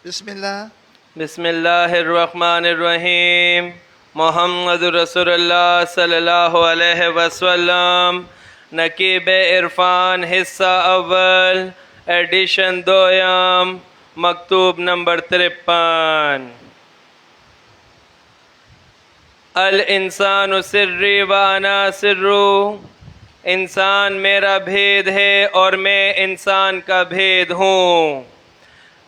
بسم اللہ. بسم اللہ الرحمن الرحیم. محمد رسول اللہ صلی اللہ علیہ وسلم. نقیب عرفان حصہ اول ایڈیشن دویم مکتوب نمبر 53. الانسان سری وانا سرو. انسان میرا بھید ہے اور میں انسان کا بھید ہوں.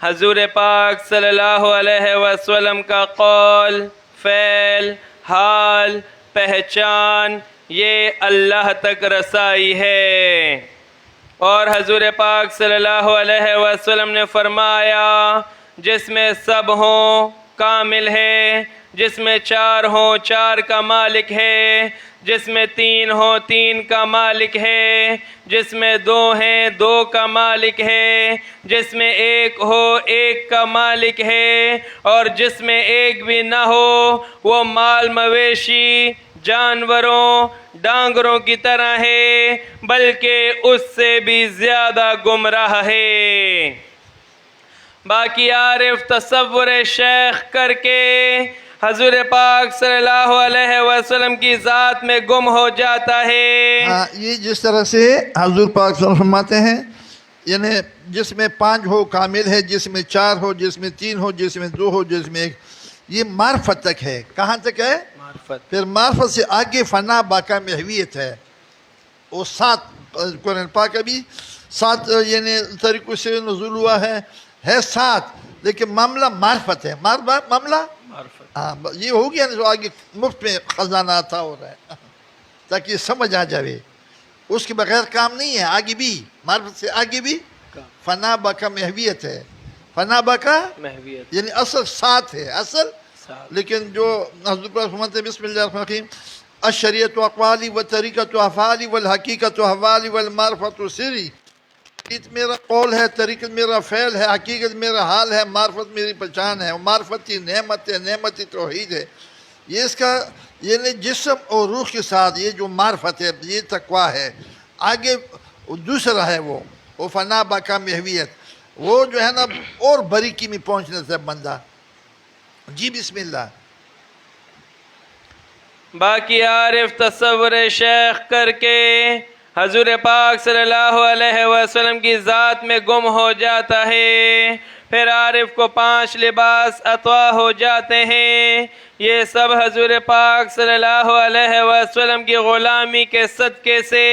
حضور پاک صلی اللہ علیہ وسلم کا قول، فعل، حال، پہچان یہ اللہ تک رسائی ہے. اور حضور پاک صلی اللہ علیہ وسلم نے فرمایا جس میں سب ہوں کامل ہے، جس میں چار ہوں چار کا مالک ہے، جس میں تین ہوں تین کا مالک ہے، جس میں دو ہیں دو کا مالک ہے، جس میں ایک ہو ایک کا مالک ہے، اور جس میں ایک بھی نہ ہو وہ مال مویشی جانوروں ڈانگروں کی طرح ہے، بلکہ اس سے بھی زیادہ گمراہ ہے. باقی عارف تصور شیخ کر کے حضور پاک صلی اللہ علیہ وسلم کی ذات میں گم ہو جاتا ہے. یہ جس طرح سے حضور پاک صلی اللہ علیہ وسلم فرماتے ہیں، یعنی جس میں 5 ہو کامل ہے، جس میں 4 ہو، جس میں 3 ہو، جس میں 2 ہو، جس میں 1. یہ معرفت تک ہے. کہاں تک ہے؟ معرفت. پھر معرفت سے آگے فنا باقا محویت ہے. وہ 7 قرآن پاک ابھی 7 یعنی طریقوں سے نزول ہوا ہے 7، لیکن معاملہ معرفت ہے. معاملہ معرفت. ہاں یہ ہو گیا نا، جو آگے مفت میں خزانہ عطا ہو رہا ہے تاکہ سمجھ آ جاوے. اس کے بغیر کام نہیں ہے. آگے بھی معرفت سے آگے بھی فنا باقا محویت ہے. فنا باقا محویت یعنی اصل 7 ہے اصل. ساتھ. لیکن جو حضرت پاک فرماتے ہیں بسم اللہ الرحمن الرحیم، الشریعت اقوالی و طریقت و افعالی والحقیقت و حوالی والمعرفت و سری. میرا قول ہے، طریقت میرا فعل ہے، حقیقت میرا حال ہے، معرفت میری پہچان ہے. معرفتی نعمت ہے، نعمتی توحید ہے. یہ اس کا یعنی جسم اور روح کے ساتھ یہ جو معرفت ہے یہ تقویٰ ہے. آگے دوسرا ہے وہ فنا باقا محویت. وہ جو ہے نا اور باریکی میں پہنچنا سے بندہ. جی بسم اللہ. باقی عارف تصور شیخ کر کے حضور پاک صلی اللہ علیہ وسلم کی ذات میں گم ہو جاتا ہے. پھر عارف کو 5 لباس عطا ہو جاتے ہیں. یہ سب حضور پاک صلی اللہ علیہ وسلم کی غلامی کے صدقے سے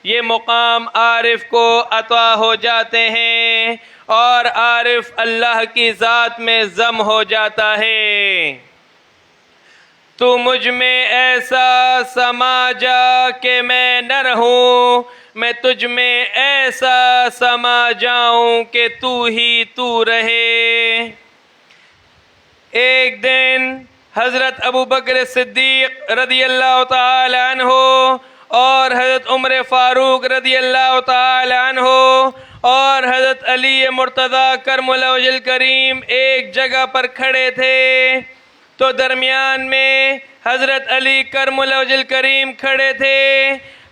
یہ مقام عارف کو عطا ہو جاتے ہیں، اور عارف اللہ کی ذات میں ضم ہو جاتا ہے. تو مجھ میں ایسا سما جا کہ میں نہ رہوں، میں تجھ میں ایسا سما جاؤں کہ تو ہی تو رہے. ایک دن حضرت ابو بکر صدیق رضی اللہ تعالی عنہ اور حضرت عمر فاروق رضی اللہ تعالی عنہ اور حضرت علی مرتضیٰ کرم اللہ وجہ الکریم ایک جگہ پر کھڑے تھے. تو درمیان میں حضرت علی کرم اللہ وجہ الکریم کھڑے تھے.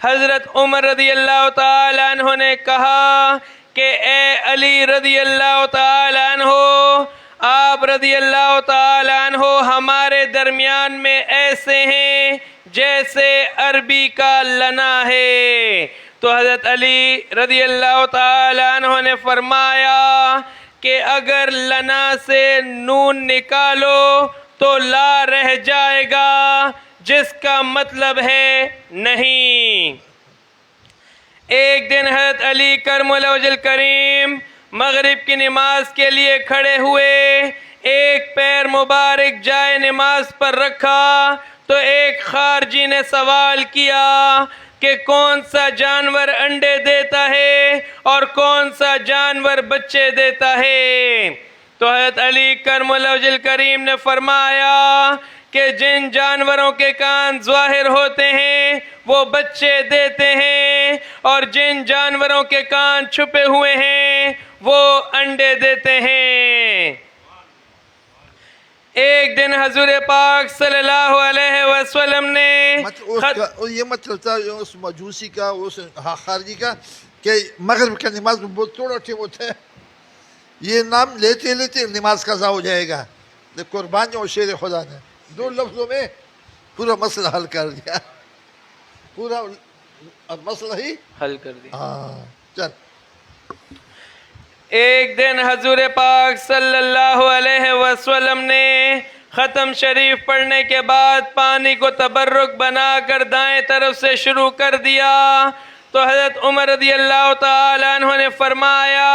حضرت عمر رضی اللہ تعالی عنہ نے کہا کہ اے علی رضی اللہ تعالی عنہ، آپ رضی اللہ تعالی عنہ ہمارے درمیان میں ایسے ہیں جیسے عربی کا لنا ہے. تو حضرت علی رضی اللہ تعالی عنہ نے فرمایا کہ اگر لنا سے نون نکالو تو لا رہ جائے گا، جس کا مطلب ہے نہیں. ایک دن حضرت علی کرم اللہ وجہ الکریم مغرب کی نماز کے لیے کھڑے ہوئے. ایک پیر مبارک جائے نماز پر رکھا تو ایک خارجی نے سوال کیا کہ کون سا جانور انڈے دیتا ہے اور کون سا جانور بچے دیتا ہے. تو حضرت علی کرم اللہ وجہ الکریم نے فرمایا کہ جن جانوروں کے کان ظاہر ہوتے ہیں وہ بچے دیتے ہیں، اور جن جانوروں کے کان چھپے ہوئے ہیں وہ انڈے دیتے ہیں. ایک دن حضور پاک صلی اللہ علیہ وسلم نے یہ مطلب تھا اس مجوسی کا، اس خارجی کا، کہ مغرب کا نماز میں بہت تھوڑا ٹھیک ہوتا ہے. یہ نام لیتے لیتے نماز قضا ہو جائے گا. قربانی اور شیر خدا نے 2 لفظوں میں پورا مسئلہ حل کر دیا. پورا مسئلہ ہی حل کر دی. ہاں چل. ایک دن حضور پاک صلی اللہ علیہ وسلم نے ختم شریف پڑھنے کے بعد پانی کو تبرک بنا کر دائیں طرف سے شروع کر دیا تو حضرت عمر رضی اللہ تعالیٰ عنہ نے فرمایا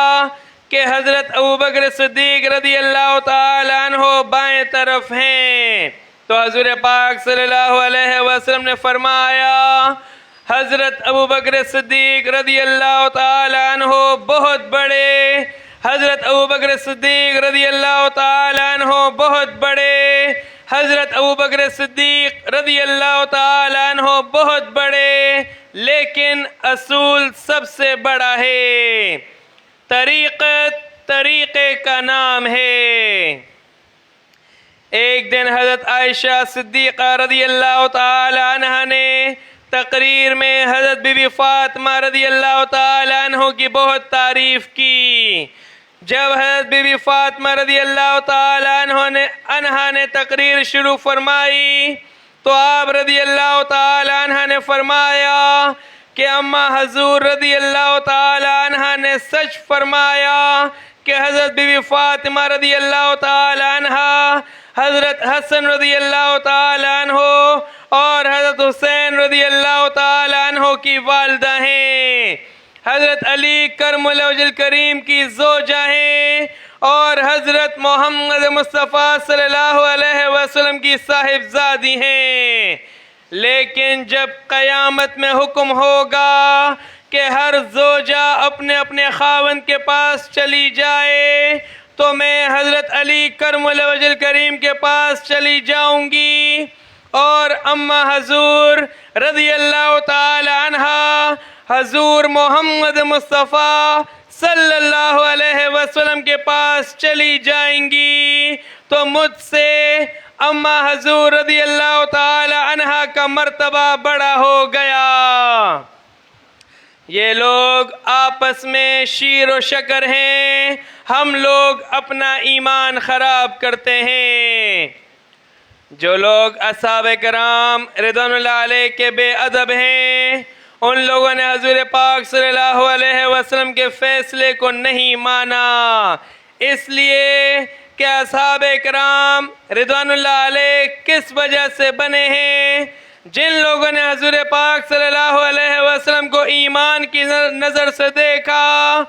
کہ حضرت ابوبکر صدیق رضی اللہ تعالیٰ عنہ بائیں طرف ہیں. تو حضور پاک صلی اللہ علیہ وسلم نے فرمایا حضرت ابوبکر صدیق رضی اللہ تعالیٰ عنہ بہت بڑے، حضرت ابوبکر صدیق رضی اللہ تعالیٰ عنہ بہت بڑے، حضرت ابوبکر صدیق رضی اللہ تعالیٰ عنہ بہت بڑے، لیکن اصول سب سے بڑا ہے. طریقے کا نام ہے. ایک دن حضرت عائشہ صدیقہ رضی اللہ تعالی عنہ نے تقریر میں حضرت بی بی فاطمہ رضی اللہ تعالی عنہ کی بہت تعریف کی. جب حضرت بی بی فاطمہ رضی اللہ تعالی عنہ نے تقریر شروع فرمائی تو آپ رضی اللہ تعالی عنہ نے فرمایا کہ اماں حضور رضی اللہ تعالی عنہ نے سچ فرمایا کہ حضرت بی بی فاطمہ رضی اللہ تعالی عنہ حضرت حسن رضی اللہ تعالی عنہ اور حضرت حسین رضی اللہ تعالی عنہ کی والدہ ہیں، حضرت علی کرم اللہ وجہ الکریم کی زوجہ ہیں اور حضرت محمد مصطفیٰ صلی اللہ علیہ وسلم کی صاحبزادی ہیں. لیکن جب قیامت میں حکم ہوگا کہ ہر زوجہ اپنے اپنے خاوند کے پاس چلی جائے تو میں حضرت علی کرم اللہ وجہ الکریم کے پاس چلی جاؤں گی اور اماں حضور رضی اللہ تعالی عنہ حضور محمد مصطفیٰ صلی اللہ علیہ وسلم کے پاس چلی جائیں گی تو مجھ سے اماں حضور رضی اللہ تعالی عنہ کا مرتبہ بڑا ہو گیا. یہ لوگ آپس میں شیر و شکر ہیں، ہم لوگ اپنا ایمان خراب کرتے ہیں. جو لوگ اصحاب کرام رضوان اللہ علیہ کے بے ادب ہیں ان لوگوں نے حضور پاک صلی اللہ علیہ وسلم کے فیصلے کو نہیں مانا، اس لیے کہ اصحاب کرام رضوان اللہ علیہ کس وجہ سے بنے ہیں؟ جن لوگوں نے حضور پاک صلی اللہ علیہ وسلم کو ایمان کی نظر سے دیکھا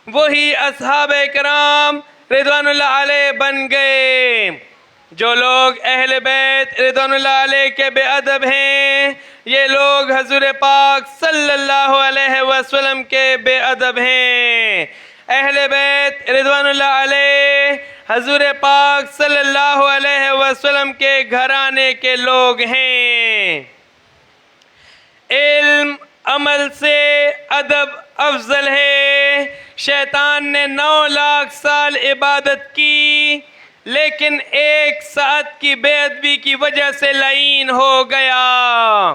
وہی اصحاب کرام رضوان اللہ علیہ بن گئے. جو لوگ اہل بیت رضوان اللہ علیہ کے بے ادب ہیں یہ لوگ حضور پاک صلی اللہ علیہ وسلم کے بے ادب ہیں. اہل بیت رضوان اللہ علیہ حضور پاک صلی اللہ علیہ وسلم کے گھرانے کے لوگ ہیں. علم عمل سے ادب افضل ہے. شیطان نے 9 لاکھ سال عبادت کی لیکن 1 ساعت کی بے ادبی کی وجہ سے لعین ہو گیا.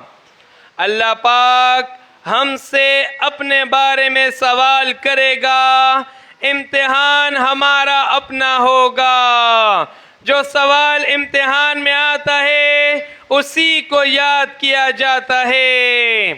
اللہ پاک ہم سے اپنے بارے میں سوال کرے گا، امتحان ہمارا اپنا ہوگا. جو سوال امتحان میں آتا ہے اسی کو یاد کیا جاتا ہے.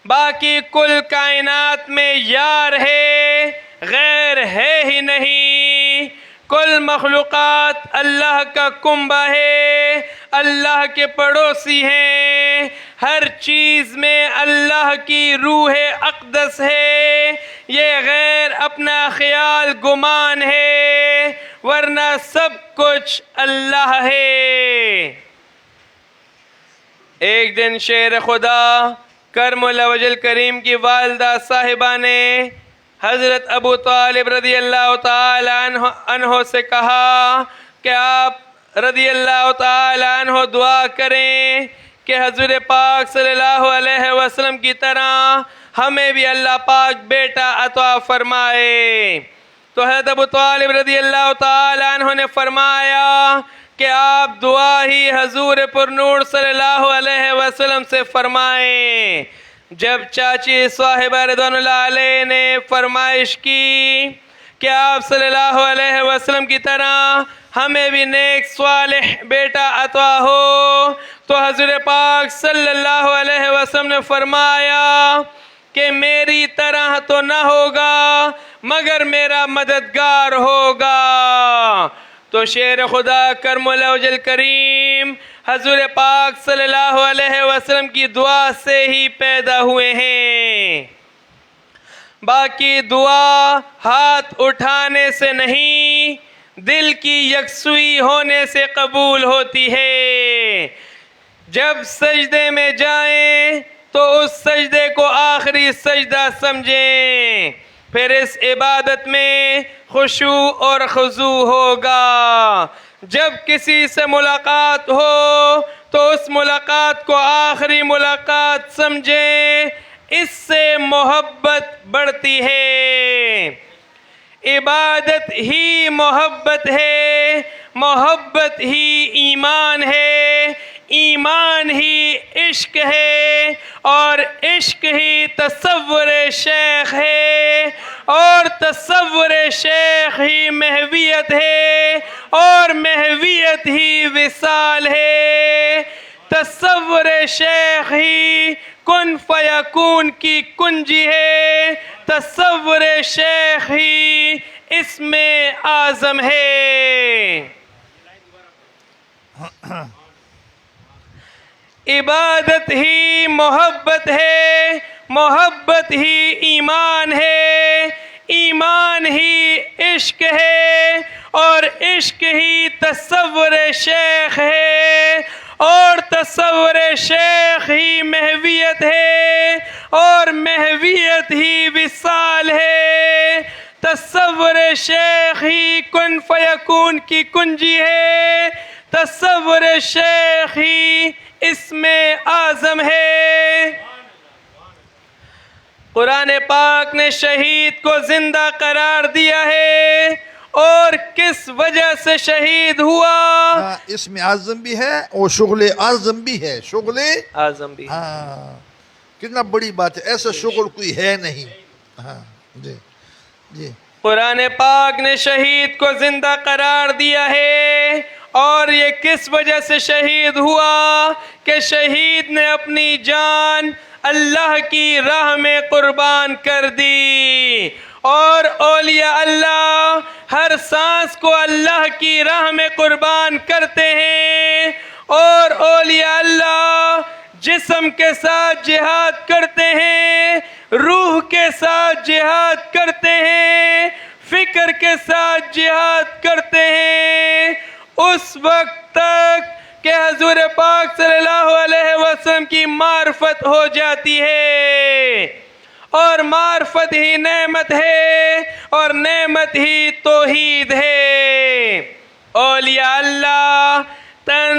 باقی کل کائنات میں یار ہے غیر ہے ہی نہیں. کل مخلوقات اللہ کا کنبہ ہے، اللہ کے پڑوسی ہیں. ہر چیز میں اللہ کی روح اقدس ہے. یہ غیر اپنا خیال گمان ہے ورنہ سب کچھ اللہ ہے. ایک دن شیر خدا کرم اللہ وجہ الکریم کی والدہ صاحبہ نے حضرت ابو طالب رضی اللہ تعالی عنہ سے کہا کہ آپ رضی اللہ تعالی عنہ دعا کریں کہ حضور پاک صلی اللہ علیہ وسلم کی طرح ہمیں بھی اللہ پاک بیٹا عطا فرمائے. تو حضرت ابو طالب رضی اللہ تعالی عنہ نے فرمایا کہ آپ دعا ہی حضور پر نور صلی اللہ علیہ وسلم سے فرمائیں. جب چاچی صاحبہ رضوان اللہ علیہ نے فرمائش کی کہ آپ صلی اللہ علیہ وسلم کی طرح ہمیں بھی نیک صالح بیٹا عطا ہو۔ تو حضور پاک صلی اللہ علیہ وسلم نے فرمایا کہ میری طرح تو نہ ہوگا مگر میرا مددگار ہوگا۔ تو شیر خدا کرم اللہ وجل کریم حضور پاک صلی اللہ علیہ وسلم کی دعا سے ہی پیدا ہوئے ہیں۔ باقی دعا ہاتھ اٹھانے سے نہیں، دل کی یکسوئی ہونے سے قبول ہوتی ہے۔ جب سجدے میں جائیں تو اس سجدے کو آخری سجدہ سمجھیں، پھر اس عبادت میں خشوع اور خضوع ہوگا۔ جب کسی سے ملاقات ہو تو اس ملاقات کو آخری ملاقات سمجھیں، اس سے محبت بڑھتی ہے۔ عبادت ہی محبت ہے، محبت ہی ایمان ہے، ایمان ہی عشق ہے، اور عشق ہی تصور شیخ ہے، اور تصور شیخ ہی محویت ہے، اور محویت ہی وصال ہے۔ تصور شیخ ہی کن فیکون کی کنجی ہے، تصور شیخ ہی اسم اعظم ہے۔ عبادت ہی محبت ہے، محبت ہی ایمان ہے، ایمان ہی عشق ہے، اور عشق ہی تصور شیخ ہے، اور تصور شیخ ہی محویت ہے، اور محویت ہی وصال ہے۔ تصور شیخ ہی کن فیکون کی کنجی ہے، تصور شیخ ہی اسم اعظم ہے۔ قرآن پاک نے شہید کو زندہ قرار دیا ہے، اور کس وجہ سے شہید ہوا؟ اسم اعظم بھی ہے اور شغل اعظم بھی ہے، شغل اعظم بھی۔ ہاں، کتنا بڑی بات ہے، ایسا شغل کوئی ہے نہیں۔ ہاں جی جی۔ قرآن پاک نے شہید کو زندہ قرار دیا ہے، اور یہ کس وجہ سے شہید ہوا کہ شہید نے اپنی جان اللہ کی راہ میں قربان کر دی۔ اور اولیاء اللہ ہر سانس کو اللہ کی راہ میں قربان کرتے ہیں، اور اولیاء اللہ جسم کے ساتھ جہاد کرتے ہیں، روح کے ساتھ جہاد کرتے ہیں، فکر کے ساتھ جہاد کرتے ہیں، اس وقت تک کہ حضور پاک صلی اللہ علیہ وسلم کی معرفت ہو جاتی ہے، اور معرفت ہی نعمت ہے، اور نعمت ہی توحید ہے۔ اولیاء اللہ تن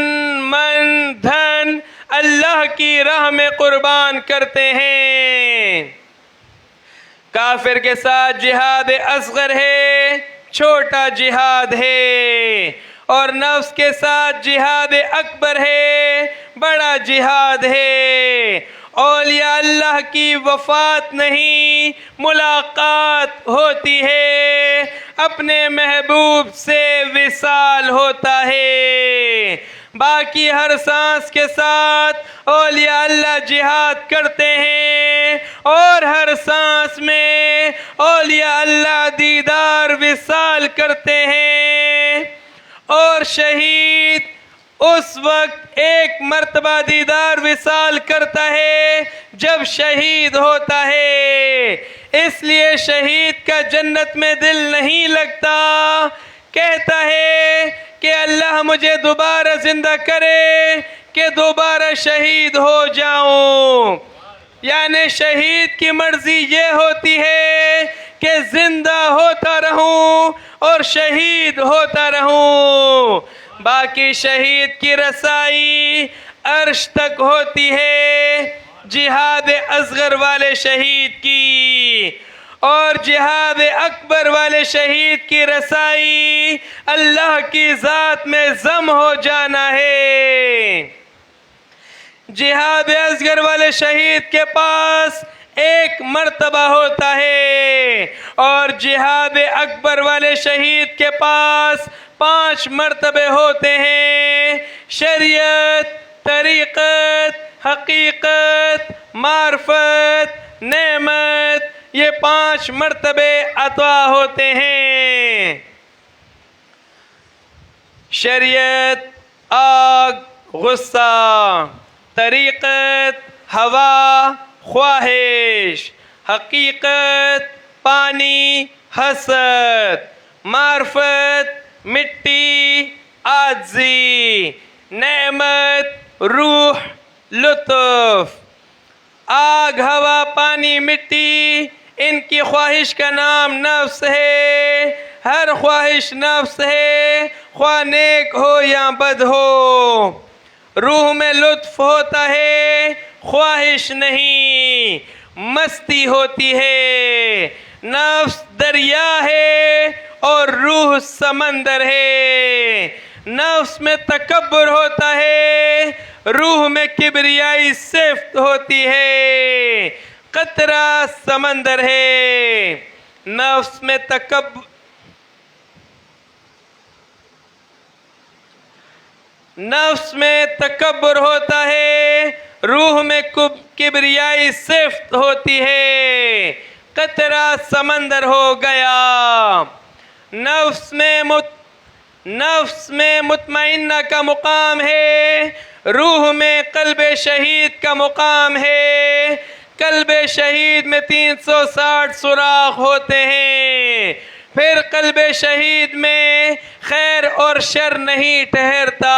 من دھن اللہ کی راہ میں قربان کرتے ہیں۔ کافر کے ساتھ جہاد اصغر ہے، چھوٹا جہاد ہے، اور نفس کے ساتھ جہاد اکبر ہے، بڑا جہاد ہے۔ اولیاء اللہ کی وفات نہیں، ملاقات ہوتی ہے، اپنے محبوب سے وصال ہوتا ہے۔ باقی ہر سانس کے ساتھ اولیاء اللہ جہاد کرتے ہیں، اور ہر سانس میں اولیاء اللہ دیدار وصال کرتے ہیں۔ اور شہید اس وقت ایک مرتبہ دیدار وصال کرتا ہے جب شہید ہوتا ہے، اس لیے شہید کا جنت میں دل نہیں لگتا، کہتا ہے کہ اللہ مجھے دوبارہ زندہ کرے کہ دوبارہ شہید ہو جاؤں۔ یعنی شہید کی مرضی یہ ہوتی ہے کہ زندہ ہوتا رہوں اور شہید ہوتا رہوں۔ باقی شہید کی رسائی عرش تک ہوتی ہے جہاد اصغر والے شہید کی، اور جہاد اکبر والے شہید کی رسائی اللہ کی ذات میں ضم ہو جانا ہے۔ جہاد اصغر والے شہید کے پاس ایک مرتبہ ہوتا ہے، اور جہاد اکبر والے شہید کے پاس 5 مرتبے ہوتے ہیں۔ شریعت، طریقت، حقیقت، معرفت، نعمت، یہ 5 مرتبے عطا ہوتے ہیں۔ شریعت آگ، غصہ، طریقت ہوا، خواہش، حقیقت پانی، حسد، معرفت مٹی، عاجزی، نعمت روح، لطف۔ آگ، ہوا، پانی، مٹی، ان کی خواہش کا نام نفس ہے۔ ہر خواہش نفس ہے، خواہ نیک ہو یا بد ہو۔ روح میں لطف ہوتا ہے، خواہش نہیں، مستی ہوتی ہے۔ نفس دریا ہے اور روح سمندر ہے۔ نفس میں تکبر ہوتا ہے، روح میں کبریائی صفت ہوتی ہے۔ قطرہ سمندر ہے، نفس میں تکبر ہوتا ہے، روح میں کبریائی صفت ہوتی ہے۔ قطرہ سمندر ہو گیا۔ نفس میں مطمئنہ کا مقام ہے، روح میں قلب شہید کا مقام ہے۔ قلب شہید میں 360 سوراخ ہوتے ہیں، پھر قلب شہید میں خیر اور شر نہیں ٹھہرتا۔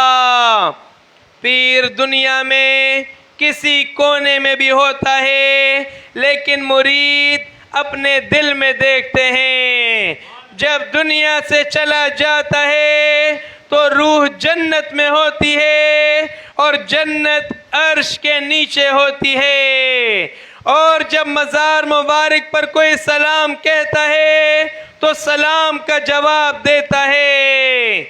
پیر دنیا میں کسی کونے میں بھی ہوتا ہے، لیکن مرید اپنے دل میں دیکھتے ہیں۔ جب دنیا سے چلا جاتا ہے تو روح جنت میں ہوتی ہے، اور جنت عرش کے نیچے ہوتی ہے۔ اور جب مزار مبارک پر کوئی سلام کہتا ہے تو سلام کا جواب دیتا ہے۔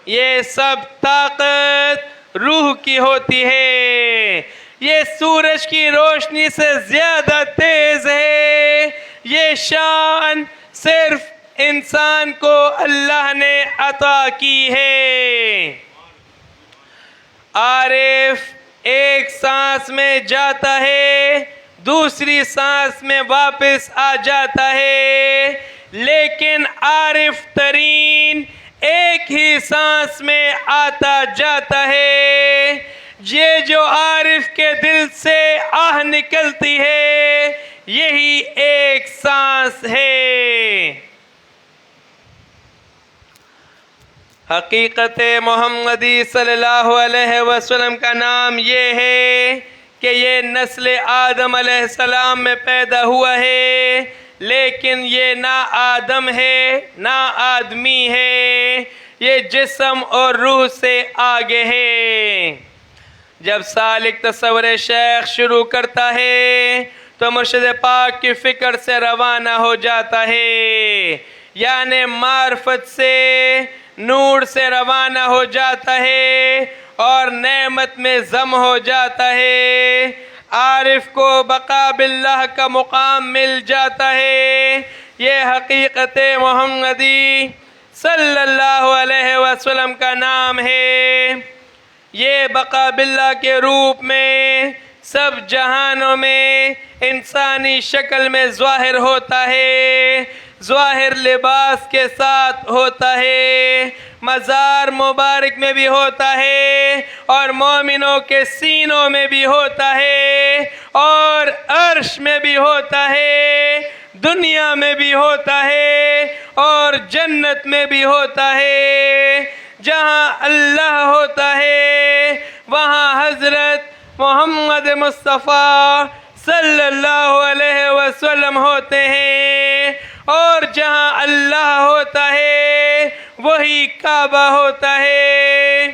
یہ سب طاقت روح کی ہوتی ہے۔ یہ سورج کی روشنی سے زیادہ تیز ہے۔ یہ شان صرف انسان کو اللہ نے عطا کی ہے۔ عارف ایک سانس میں جاتا ہے، دوسری سانس میں واپس آ جاتا ہے، لیکن عارف ترین ایک ہی سانس میں آتا جاتا ہے۔ یہ جو عارف کے دل سے آہ نکلتی ہے، یہی ایک سانس ہے۔ حقیقت محمدی صلی اللہ علیہ وسلم کا نام یہ ہے کہ یہ نسل آدم علیہ السلام میں پیدا ہوا ہے، لیکن یہ نہ آدم ہے نہ آدمی ہے، یہ جسم اور روح سے آگے ہے۔ جب سالک تصور شیخ شروع کرتا ہے تو مرشد پاک کی فکر سے روانہ ہو جاتا ہے، یعنی معرفت سے، نور سے روانہ ہو جاتا ہے اور نعمت میں ضم ہو جاتا ہے۔ عارف کو بقا باللہ کا مقام مل جاتا ہے۔ یہ حقیقت محمدی صلی اللہ علیہ وسلم کا نام ہے۔ یہ بقا باللہ کے روپ میں سب جہانوں میں انسانی شکل میں ظاہر ہوتا ہے، ظاہر لباس کے ساتھ ہوتا ہے، مزار مبارک میں بھی ہوتا ہے اور مومنوں کے سینوں میں بھی ہوتا ہے، اور عرش میں بھی ہوتا ہے، دنیا میں بھی ہوتا ہے اور جنت میں بھی ہوتا ہے۔ جہاں اللہ ہوتا ہے وہاں حضرت محمد مصطفیٰ صلی اللہ علیہ وسلم ہوتے ہیں، اور جہاں اللہ ہوتا ہے وہی کعبہ ہوتا ہے۔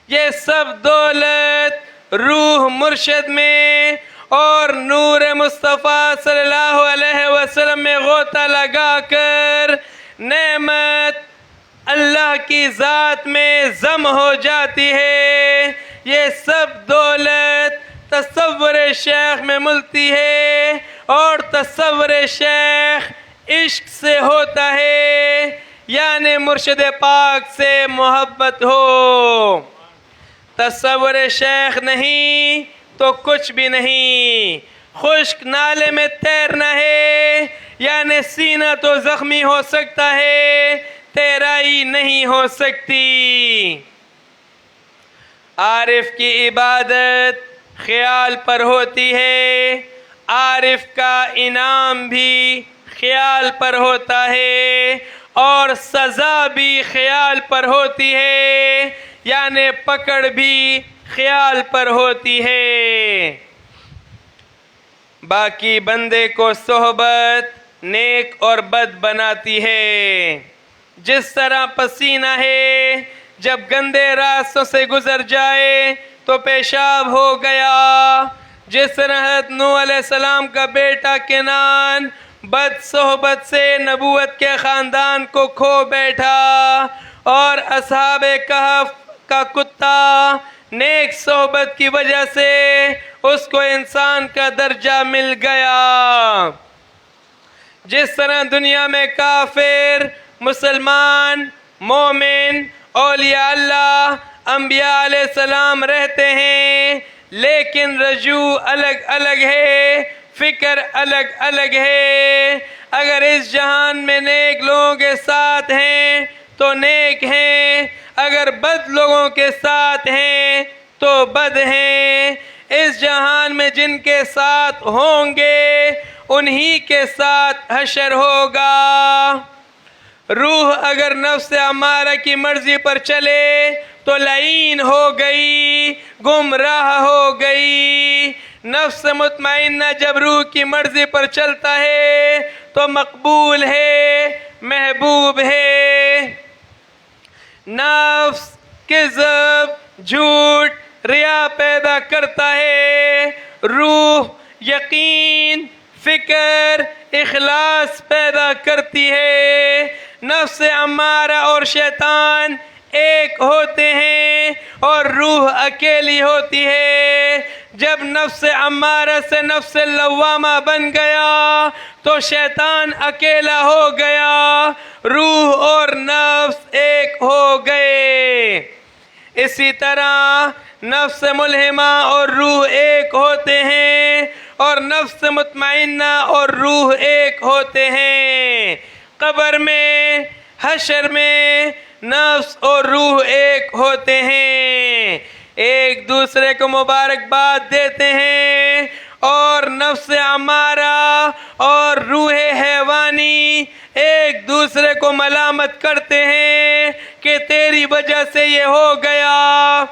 یہ سب دولت روح مرشد میں اور نور مصطفیٰ صلی اللہ علیہ وسلم میں غوطہ لگا کر نعمت اللہ کی ذات میں ضم ہو جاتی ہے۔ یہ سب دولت تصور شیخ میں ملتی ہے اور تصور شیخ عشق سے ہوتا ہے، یعنی مرشد پاک سے محبت ہو۔ تصور شیخ نہیں تو کچھ بھی نہیں۔ خشک نالے میں تیرنا ہے، یعنی سینہ تو زخمی ہو سکتا ہے، تیرائی نہیں ہو سکتی۔ عارف کی عبادت خیال پر ہوتی ہے، عارف کا انعام بھی خیال پر ہوتا ہے، اور سزا بھی خیال پر ہوتی ہے، یعنی پکڑ بھی خیال پر ہوتی ہے۔ باقی بندے کو صحبت نیک اور بد بناتی ہے۔ جس طرح پسینہ ہے جب گندے راستوں سے گزر جائے تو پیشاب ہو گیا، جس طرح حضرت نوح علیہ السلام کا بیٹا کنعان بد صحبت سے نبوت کے خاندان کو کھو بیٹھا، اور اصحاب کہف کا کتا نیک صحبت کی وجہ سے اس کو انسان کا درجہ مل گیا۔ جس طرح دنیا میں کافر، مسلمان، مومن، اولیاء اللہ، انبیاء علیہ السلام رہتے ہیں، لیکن رجوع الگ الگ ہے، فکر الگ الگ ہے۔ اگر اس جہان میں نیک لوگوں کے ساتھ ہیں تو نیک ہیں، اگر بد لوگوں کے ساتھ ہیں تو بد ہیں۔ اس جہان میں جن کے ساتھ ہوں گے انہی کے ساتھ حشر ہوگا۔ روح اگر نفس امارہ کی مرضی پر چلے تو لعین ہو گئی، گمراہ ہو گئی۔ نفس مطمئنہ جب روح کی مرضی پر چلتا ہے تو مقبول ہے، محبوب ہے۔ نفس کذب، جھوٹ، ریا پیدا کرتا ہے، روح یقین، فکر، اخلاص پیدا کرتی ہے۔ نفس امارہ اور شیطان ایک ہوتے ہیں اور روح اکیلی ہوتی ہے۔ جب نفس امارہ سے نفس لوامہ بن گیا تو شیطان اکیلا ہو گیا، روح اور نفس ایک ہو گئے۔ اسی طرح نفس ملہمہ اور روح ایک ہوتے ہیں، اور نفس مطمئنہ اور روح ایک ہوتے ہیں۔ قبر میں، حشر میں نفس اور روح ایک ہوتے ہیں، ایک دوسرے کو مبارکباد دیتے ہیں، اور نفس امارہ اور روح حیوانی ایک دوسرے کو ملامت کرتے ہیں کہ تیری وجہ سے یہ ہو گیا،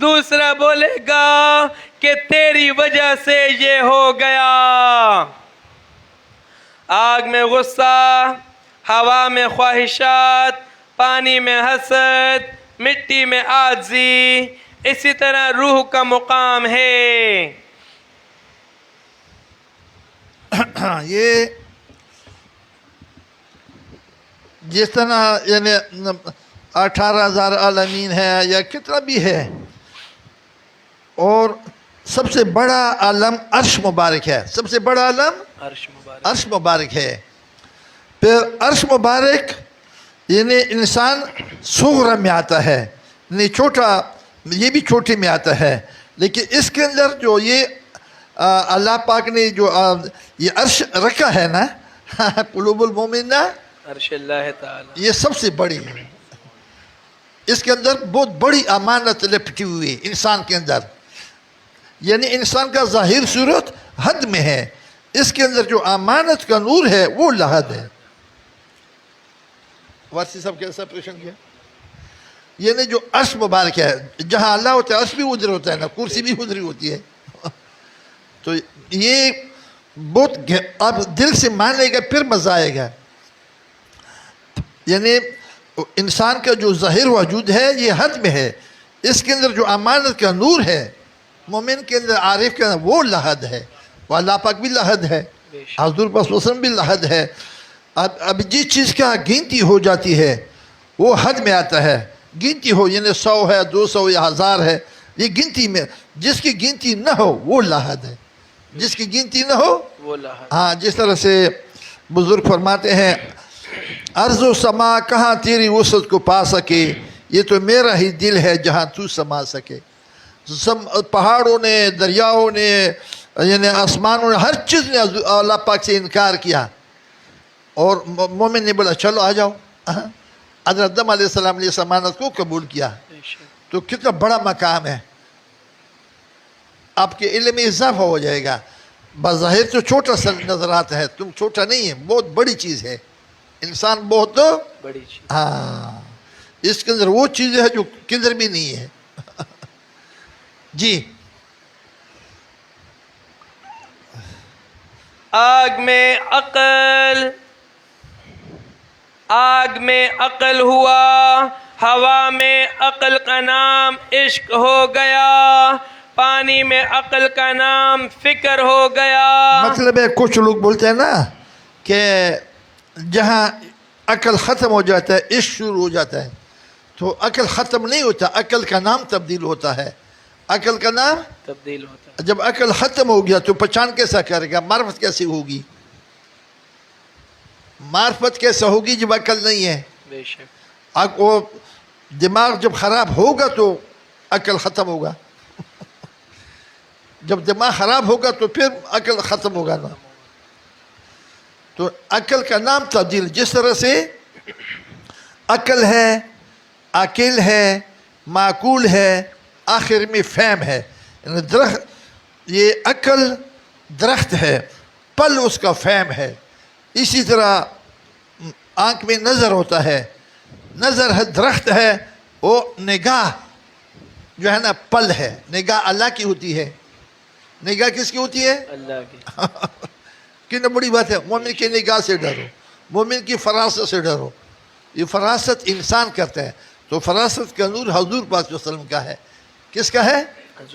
دوسرا بولے گا کہ تیری وجہ سے یہ ہو گیا۔ آگ میں غصہ، ہوا میں خواہشات، پانی میں حسد، مٹی میں عاجزی، اسی طرح روح کا مقام ہے۔ یہ جس طرح یعنی 18,000 عالمین ہے یا کتنا بھی ہے، اور سب سے بڑا عالم عرش مبارک ہے، سب سے بڑا عالم عرش مبارک ہے۔ پھر عرش مبارک یعنی انسان صغرا میں آتا ہے، یعنی چھوٹا، یہ بھی چھوٹے میں آتا ہے، لیکن اس کے اندر جو یہ اللہ پاک نے جو یہ عرش رکھا ہے نا، قلوب المومنہ، عرش اللہ تعالی، یہ سب سے بڑی ہے۔ اس کے اندر بہت بڑی امانت لپٹی ہوئی ہے انسان کے اندر، یعنی انسان کا ظاہر صورت حد میں ہے، اس کے اندر جو امانت کا نور ہے وہ لحد ہے۔ وارسی صاحب کیسا پریشن کیا؟ یعنی جو عرش مبارک ہے، جہاں اللہ ہوتا ہے عرش بھی ادھر ہوتا ہے نا، کرسی بھی ادھر ہوتی ہے۔ تو یہ بہت آپ دل سے مانے گا پھر مزہ آئے گا۔ یعنی انسان کا جو ظاہر وجود ہے یہ حد میں ہے، اس کے اندر جو امانت کا نور ہے مومن کے اندر، عارف کے اندر، وہ لحد ہے، وہ اللہ پاک بھی لحد ہے، حضور پاک صلی اللہ علیہ وسلم بھی لحد ہے۔ اب جس چیز کا گنتی ہو جاتی ہے وہ حد میں آتا ہے، گنتی ہو یعنی 100 ہے، 200 یا 1000 ہے، یہ گنتی میں جس کی گنتی نہ ہو وہ لاحد ہے، جس کی گنتی نہ ہو وہ لاحد. ہاں، جس طرح سے بزرگ فرماتے ہیں ارض و سما کہاں تیری وسعت کو پا سکے، یہ تو میرا ہی دل ہے جہاں تو سما سکے. پہاڑوں نے، دریاؤں نے، یعنی آسمانوں نے، ہر چیز نے اللہ پاک سے انکار کیا، اور مومن نے بولا چلو آ جاؤ. حضرت آدم علیہ السلام نے اس امانت کو قبول کیا. تو کتنا بڑا مقام ہے. آپ کے علم میں اضافہ ہو جائے گا. بظاہر تو چھوٹا سا نظر آتا ہے، تم چھوٹا نہیں ہے، بہت بڑی چیز ہے. انسان بہت بڑی چیز. ہاں، اس کے اندر وہ چیز ہے جو کدھر بھی نہیں ہے. جی. آگ میں عقل ہوا، ہوا میں عقل کا نام عشق ہو گیا، پانی میں عقل کا نام فکر ہو گیا. مطلب ہے کچھ لوگ بولتے ہیں نا کہ جہاں عقل ختم ہو جاتا ہے عشق شروع ہو جاتا ہے. تو عقل ختم نہیں ہوتا، عقل کا نام تبدیل ہوتا ہے. عقل کا نام تبدیل ہوتا ہے. جب عقل ختم ہو گیا تو پہچان کیسا کرے گا؟ معرفت کیسے ہوگی؟ معرفت کیسا ہوگی جب عقل نہیں ہے؟ بے شک. وہ دماغ جب خراب ہوگا تو عقل ختم ہوگا. جب دماغ خراب ہوگا تو پھر عقل ختم ہوگا نا. تو عقل کا نام تبدیل، جس طرح سے عقل ہے، عاقل ہے، معقول ہے، آخر میں فہم ہے. درخت، یہ عقل درخت ہے، پل اس کا فہم ہے. اسی طرح آنکھ میں نظر ہوتا ہے، نظر ہے، درخت ہے، وہ نگاہ جو ہے نا پل ہے. نگاہ اللہ کی ہوتی ہے. نگاہ کس کی ہوتی ہے؟ اللہ کی. کتنا بڑی بات ہے. مومن کی نگاہ سے ڈرو، مومن کی فراست سے ڈرو. یہ فراست انسان کرتا ہے، تو فراست کا نور حضور پاک صلی اللہ علیہ وسلم کا ہے. کس کا ہے؟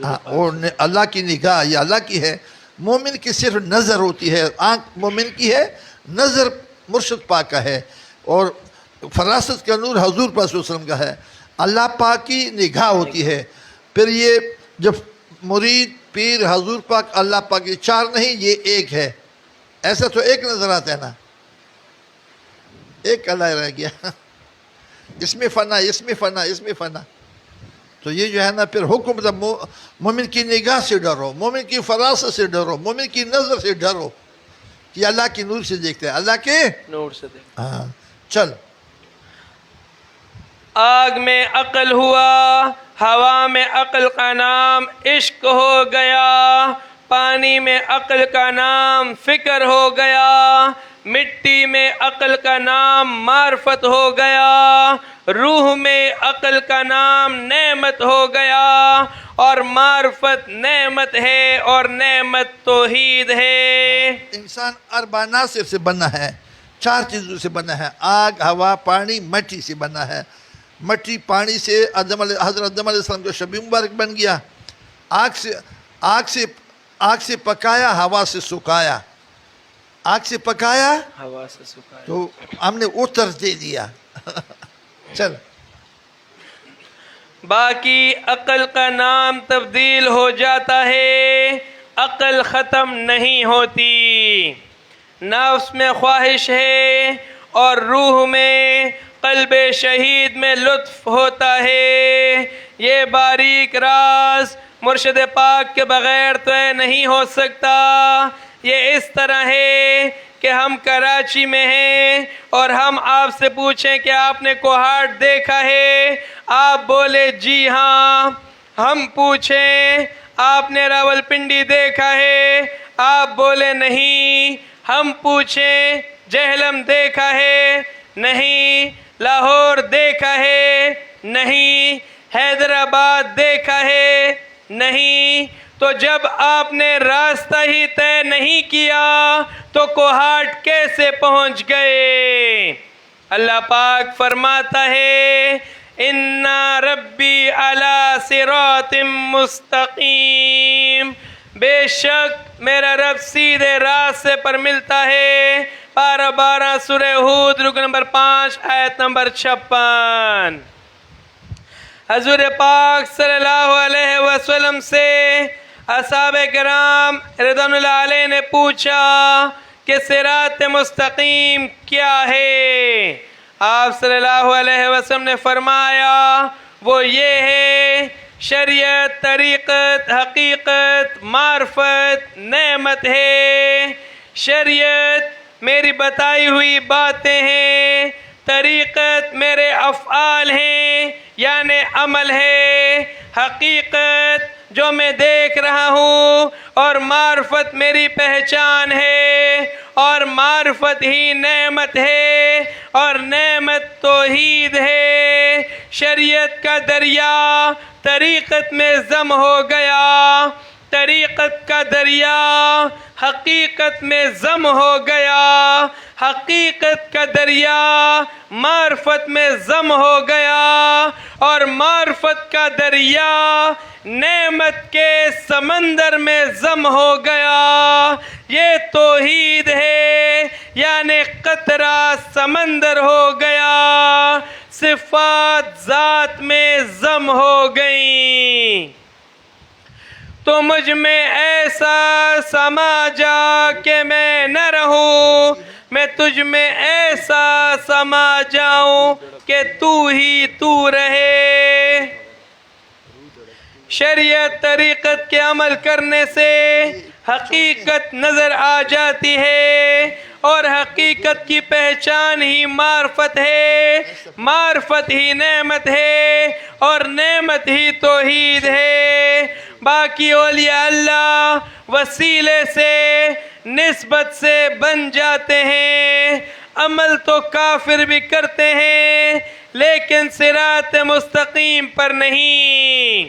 اور اللہ کی نگاہ یہ اللہ کی ہے. مومن کی صرف نظر ہوتی ہے، آنکھ مومن کی ہے، نظر مرشد پاک کا ہے، اور فراست کا نور حضور پاک صلی اللہ علیہ وسلم کا ہے. اللہ پاک کی نگاہ ہوتی ہے. پھر یہ جب مرید، پیر، حضور پاک، اللہ پاک، یہ چار نہیں، یہ ایک ہے. ایسا تو ایک نظر آتا ہے نا، ایک اللہ رہ گیا. اس میں فنا، اس میں فنا، اس میں فنا. تو یہ جو ہے نا پھر حکم تھا مومن کی نگاہ سے ڈرو، مومن کی فراست سے ڈرو، مومن کی نظر سے ڈرو. یہ اللہ کی نور سے دیکھتے ہیں، اللہ کے نور سے دیکھ. ہاں. چل. آگ میں عقل ہوا، ہوا میں عقل کا نام عشق ہو گیا، پانی میں عقل کا نام فکر ہو گیا، مٹی میں عقل کا نام معرفت ہو گیا، روح میں عقل کا نام نعمت ہو گیا، اور معرفت نعمت ہے اور نعمت توحید ہے. انسان اربع عناصر سے بنا ہے، چار چیزوں سے بنا ہے. آگ، ہوا، پانی، مٹی سے بنا ہے. مٹی، پانی سے حضرت آدم علیہ السلام کو شبیہ مبارک بن گیا. آگ سے پکایا، ہوا سے سکایا. آگ سے پکایا ہوا سے سکھایا. تو ہم نے اتر دے دیا. چل. باقی عقل کا نام تبدیل ہو جاتا ہے، عقل ختم نہیں ہوتی. نفس میں خواہش ہے اور روح میں، قلب شہید میں لطف ہوتا ہے. یہ باریک راز مرشد پاک کے بغیر تو نہیں ہو سکتا. یہ اس طرح ہے کہ ہم کراچی میں ہیں اور ہم آپ سے پوچھیں کہ آپ نے کوہاٹ دیکھا ہے، آپ بولے جی ہاں. ہم پوچھیں آپ نے راول پنڈی دیکھا ہے، آپ بولے نہیں. ہم پوچھیں جہلم دیکھا ہے، نہیں. لاہور دیکھا ہے، نہیں. حیدرآباد دیکھا ہے، نہیں. تو جب آپ نے راستہ ہی طے نہیں کیا تو کوہاٹ کیسے پہنچ گئے؟ اللہ پاک فرماتا ہے اِنَّ رَبِّي عَلَى صِرَاطٍ مُسْتَقِيم. بے شک میرا رب سیدھے راستے پر ملتا ہے. پارہ 12 سورہ ہود رکن نمبر 5 آیت نمبر 56. حضور پاک صلی اللہ علیہ وسلم سے اصحاب کرام رضوان اللہ علیہ نے پوچھا کہ صراط مستقیم کیا ہے؟ آپ صلی اللہ علیہ وسلم نے فرمایا وہ یہ ہے شریعت، طریقت، حقیقت، معرفت، نعمت ہے۔ شریعت میری بتائی ہوئی باتیں ہیں، طریقت میرے افعال ہیں یعنی عمل ہے، حقیقت جو میں دیکھ رہا ہوں، اور معرفت میری پہچان ہے، اور معرفت ہی نعمت ہے، اور نعمت توحید ہے۔ شریعت کا دریا طریقت میں ضم ہو گیا، طریقت کا دریا حقیقت میں ضم ہو گیا، حقیقت کا دریا معرفت میں ضم ہو گیا، اور معرفت کا دریا نعمت کے سمندر میں ضم ہو گیا۔ یہ توحید ہے یعنی قطرہ سمندر ہو گیا، صفات ذات میں ضم ہو گئیں۔ تو مجھ میں ایسا سما جا کہ میں نہ رہوں، میں تجھ میں ایسا سما جاؤں کہ تو ہی تو رہے۔ شریعت طریقت کے عمل کرنے سے حقیقت نظر آ جاتی ہے، اور حقیقت کی پہچان ہی معرفت ہے، معرفت ہی نعمت ہے، اور نعمت ہی توحید ہے۔ باقی اولیاء اللہ وسیلے سے، نسبت سے بن جاتے ہیں، عمل تو کافر بھی کرتے ہیں لیکن صراط مستقیم پر نہیں۔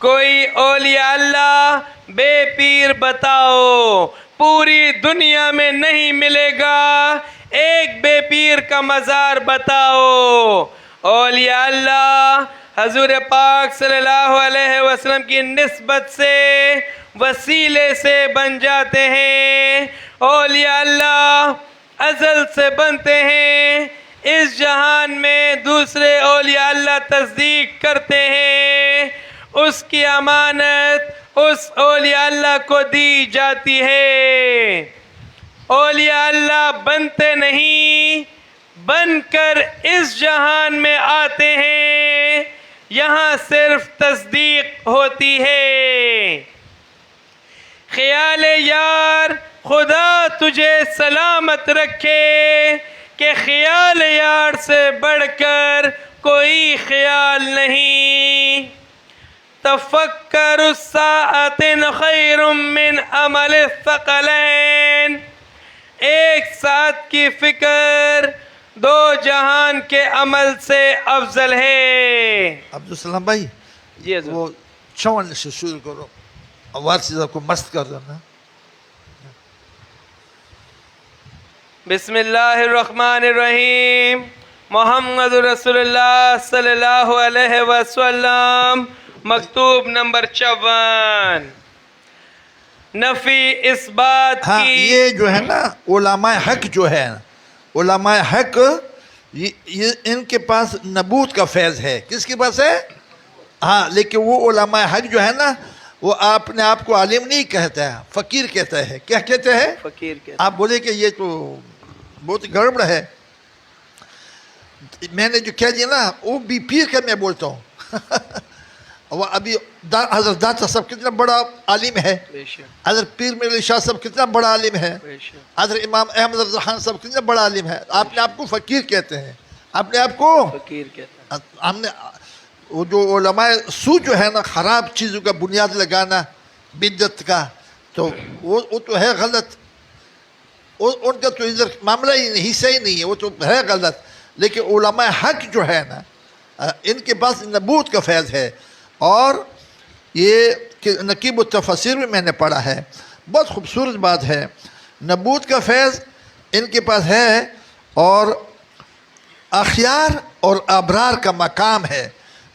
کوئی اولیاء اللہ بے پیر بتاؤ، پوری دنیا میں نہیں ملے گا، ایک بے پیر کا مزار بتاؤ۔ اولیاء اللہ حضور پاک صلی اللہ علیہ وسلم کی نسبت سے، وسیلے سے بن جاتے ہیں۔ اولیاء اللہ ازل سے بنتے ہیں، اس جہان میں دوسرے اولیاء اللہ تصدیق کرتے ہیں، اس کی امانت اس اولیاء اللہ کو دی جاتی ہے۔ اولیاء اللہ بنتے نہیں، بن کر اس جہان میں آتے ہیں، یہاں صرف تصدیق ہوتی ہے۔ خیال یار خدا تجھے سلامت رکھے کہ خیال یار سے بڑھ کر کوئی خیال نہیں۔ تفکر الساعت خیر من عمل الثقلین، ایک ساتھ کی فکر دو جہان کے عمل سے افضل ہے۔ عبدالسلام بھائی جی حضور، وہ چون سے شروع کرو، آواز سے آپ کو مست کر دینا۔ بسم اللہ الرحمن الرحیم، محمد رسول اللہ صلی اللہ علیہ وسلم، مکتوب نمبر 54۔ نفی اس بات ہاں کی، یہ جو ہے نا علماء حق جو ہے، علماء حق یہ ان کے پاس نبوت کا فیض ہے۔ کس کے پاس ہے؟ ہاں، لیکن وہ علماء حق جو ہے نا وہ اپنے آپ کو عالم نہیں کہتا ہے، فقیر کہتا ہے۔ کیا کہتے ہیں؟ فقیر کے آپ بولے کہ یہ تو بہت گڑبڑ ہے۔ میں نے جو کہہ دیا نا وہ بھی پیر کا میں بولتا ہوں۔ وہ ابھی حضرت داتا صاحب کتنا بڑا عالم ہے، بے شک، حضرت پیر میرے شاہ صاحب کتنا بڑا عالم ہے، بے شک، حضرت امام احمد رضا خان صاحب کتنا بڑا عالم ہے۔ آپ نے آپ کو فقیر کہتے ہیں، آپ نے آپ کو فقیر کہتا ہے۔ ہم نے وہ جو علماء سو جو ہے نا خراب چیزوں کا بنیاد لگانا بدعت کا، تو وہ تو ہے غلط، ان کا تو ادھر معاملہ ہی نہیں، حصہ ہی نہیں ہے، وہ تو ہے غلط۔ لیکن علماء حق جو ہے نا ان کے پاس نبوت کا فیض ہے، اور یہ کہ نقیب التفسیر میں نے پڑھا ہے، بہت خوبصورت بات ہے۔ نبوت کا فیض ان کے پاس ہے، اور اخیار اور ابرار کا مقام ہے۔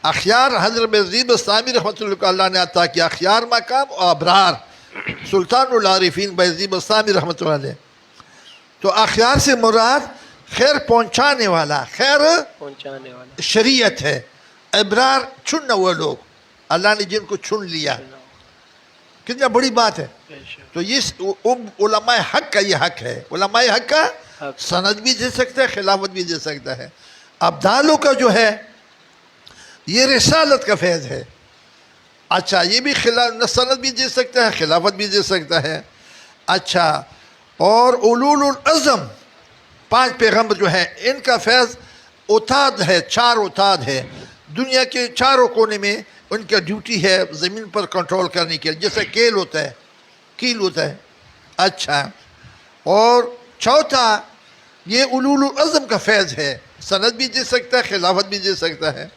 اخیار حضرت بایزید بستامی رحمۃ اللہ نے عطا کیا، اخیار مقام اور ابرار سلطان العارفین بایزید بستامی رحمۃ اللہ علیہ۔ تو اخیار سے مراد خیر پہنچانے والا، خیر پہنچانے والا، شریعت ہے، ابرار چننا وہ لوگ اللہ نے جن کو چن لیا. کتنا بڑی بات ہے. تو یہ علماء حق کا یہ حق ہے. علماء حق کا سند بھی دے سکتا ہے, خلافت بھی دے سکتا ہے. ابدالوں کا جو ہے یہ رسالت کا فیض ہے. اچھا یہ بھی سند بھی دے سکتا ہے, خلافت بھی دے سکتا ہے. اچھا اور اولول العزم 5 پیغمبر جو ہیں ان کا فیض اوتاد ہے, 4 اوتاد ہے. دنیا کے چاروں کونے میں ان کا ڈیوٹی ہے زمین پر کنٹرول کرنے کے لیے, جیسے کیل ہوتا ہے. اچھا اور چوتھا یہ اولول العزم کا فیض ہے, سند بھی دے سکتا ہے, خلافت بھی دے سکتا ہے.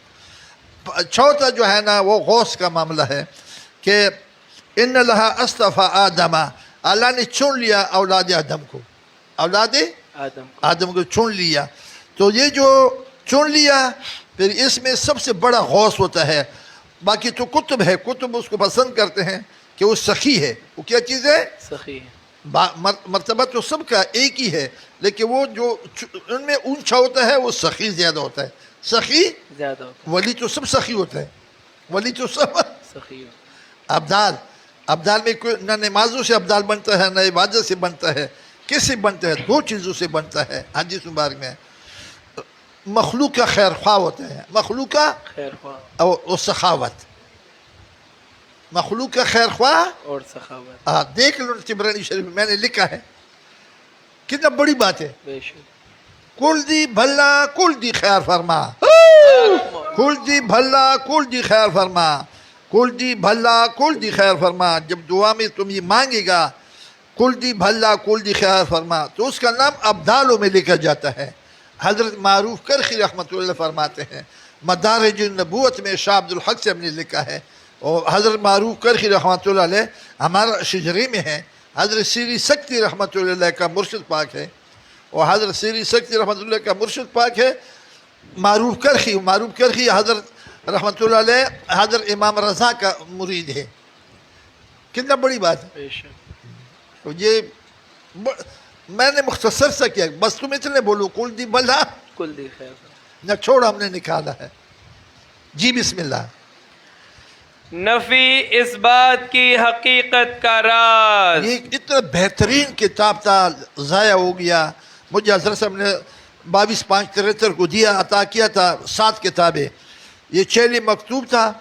چوتھا جو ہے نا وہ غوث کا معاملہ ہے کہ ان لہا اصطفیٰ آدم, اللہ نے چن لیا اولاد آدم کو, اولاد آدم کو چن لیا. تو یہ جو چن لیا پھر اس میں سب سے بڑا غوث ہوتا ہے. باقی تو کتب ہے, کتب اس کو پسند کرتے ہیں کہ وہ سخی ہے. وہ کیا چیز ہے؟ سخی. مرتبہ تو سب کا ایک ہی ہے, لیکن وہ جو ان میں اونچا ہوتا ہے وہ سخی زیادہ ہوتا ہے. سخی زیادہ ہوتا ہے. ولی تو سب سخی ہوتا ہے, ولی تو سب سخی. ابدال میں کوئی نہ نمازوں سے ابدال بنتا ہے, نہ عبادت سے بنتا ہے. کس سے بنتا ہے؟ 2 چیزوں سے بنتا ہے. حدیث مبارک میں مخلوق کا خیر خواہ ہوتا ہے, مخلوق کا خیر خواہ اور سخاوت. مخلوق کا خیر خواہ اور سخاوت. دیکھ لو طبرانی شریف میں نے لکھا ہے, کتنا بڑی بات ہے. بے شک. کل دی بھلا کل دی خیر فرما, کل دی بھلا کل دی خیر فرما, کل دی بھلا کل دی خیر فرما. جب دعا میں تم یہ مانگے گا کل دی بھلا کل دی خیر فرما, تو اس کا نام ابدالوں میں لکھا جاتا ہے. حضرت معروف کرخی رحمۃ اللہ فرماتے ہیں, مدارج النبوت میں شاہ عبد الحق صاحب نے لکھا ہے, اور حضرت معروف کرخی رحمۃ اللہ علیہ ہمارا شجری میں ہے. حضرت سیری سکتی رحمۃ اللہ علیہ کا مرشد پاک ہے, اور حضرت سیری سکتی رحمۃ اللہ کا مرشد پاک ہے معروف کرخی حضرت رحمۃ اللہ علیہ حضرت امام رضا کا مرید ہے. کتنا بڑی بات ہے. بے شک. تو یہ میں نے مختصر سا کیا, بس تم اتنے بولو کل دی بھلا کل دی خیر. نہ چھوڑ ہم نے نکالا ہے. جی بسم اللہ. نفی اس بات کی حقیقت کا راز. یہ اتنا بہترین کتاب تھا, ضائع ہو گیا. مجھے حضرت صاحب نے 22/5/73 کو دیا, عطا کیا تھا 7 کتابیں. یہ 6 مکتوب تھا,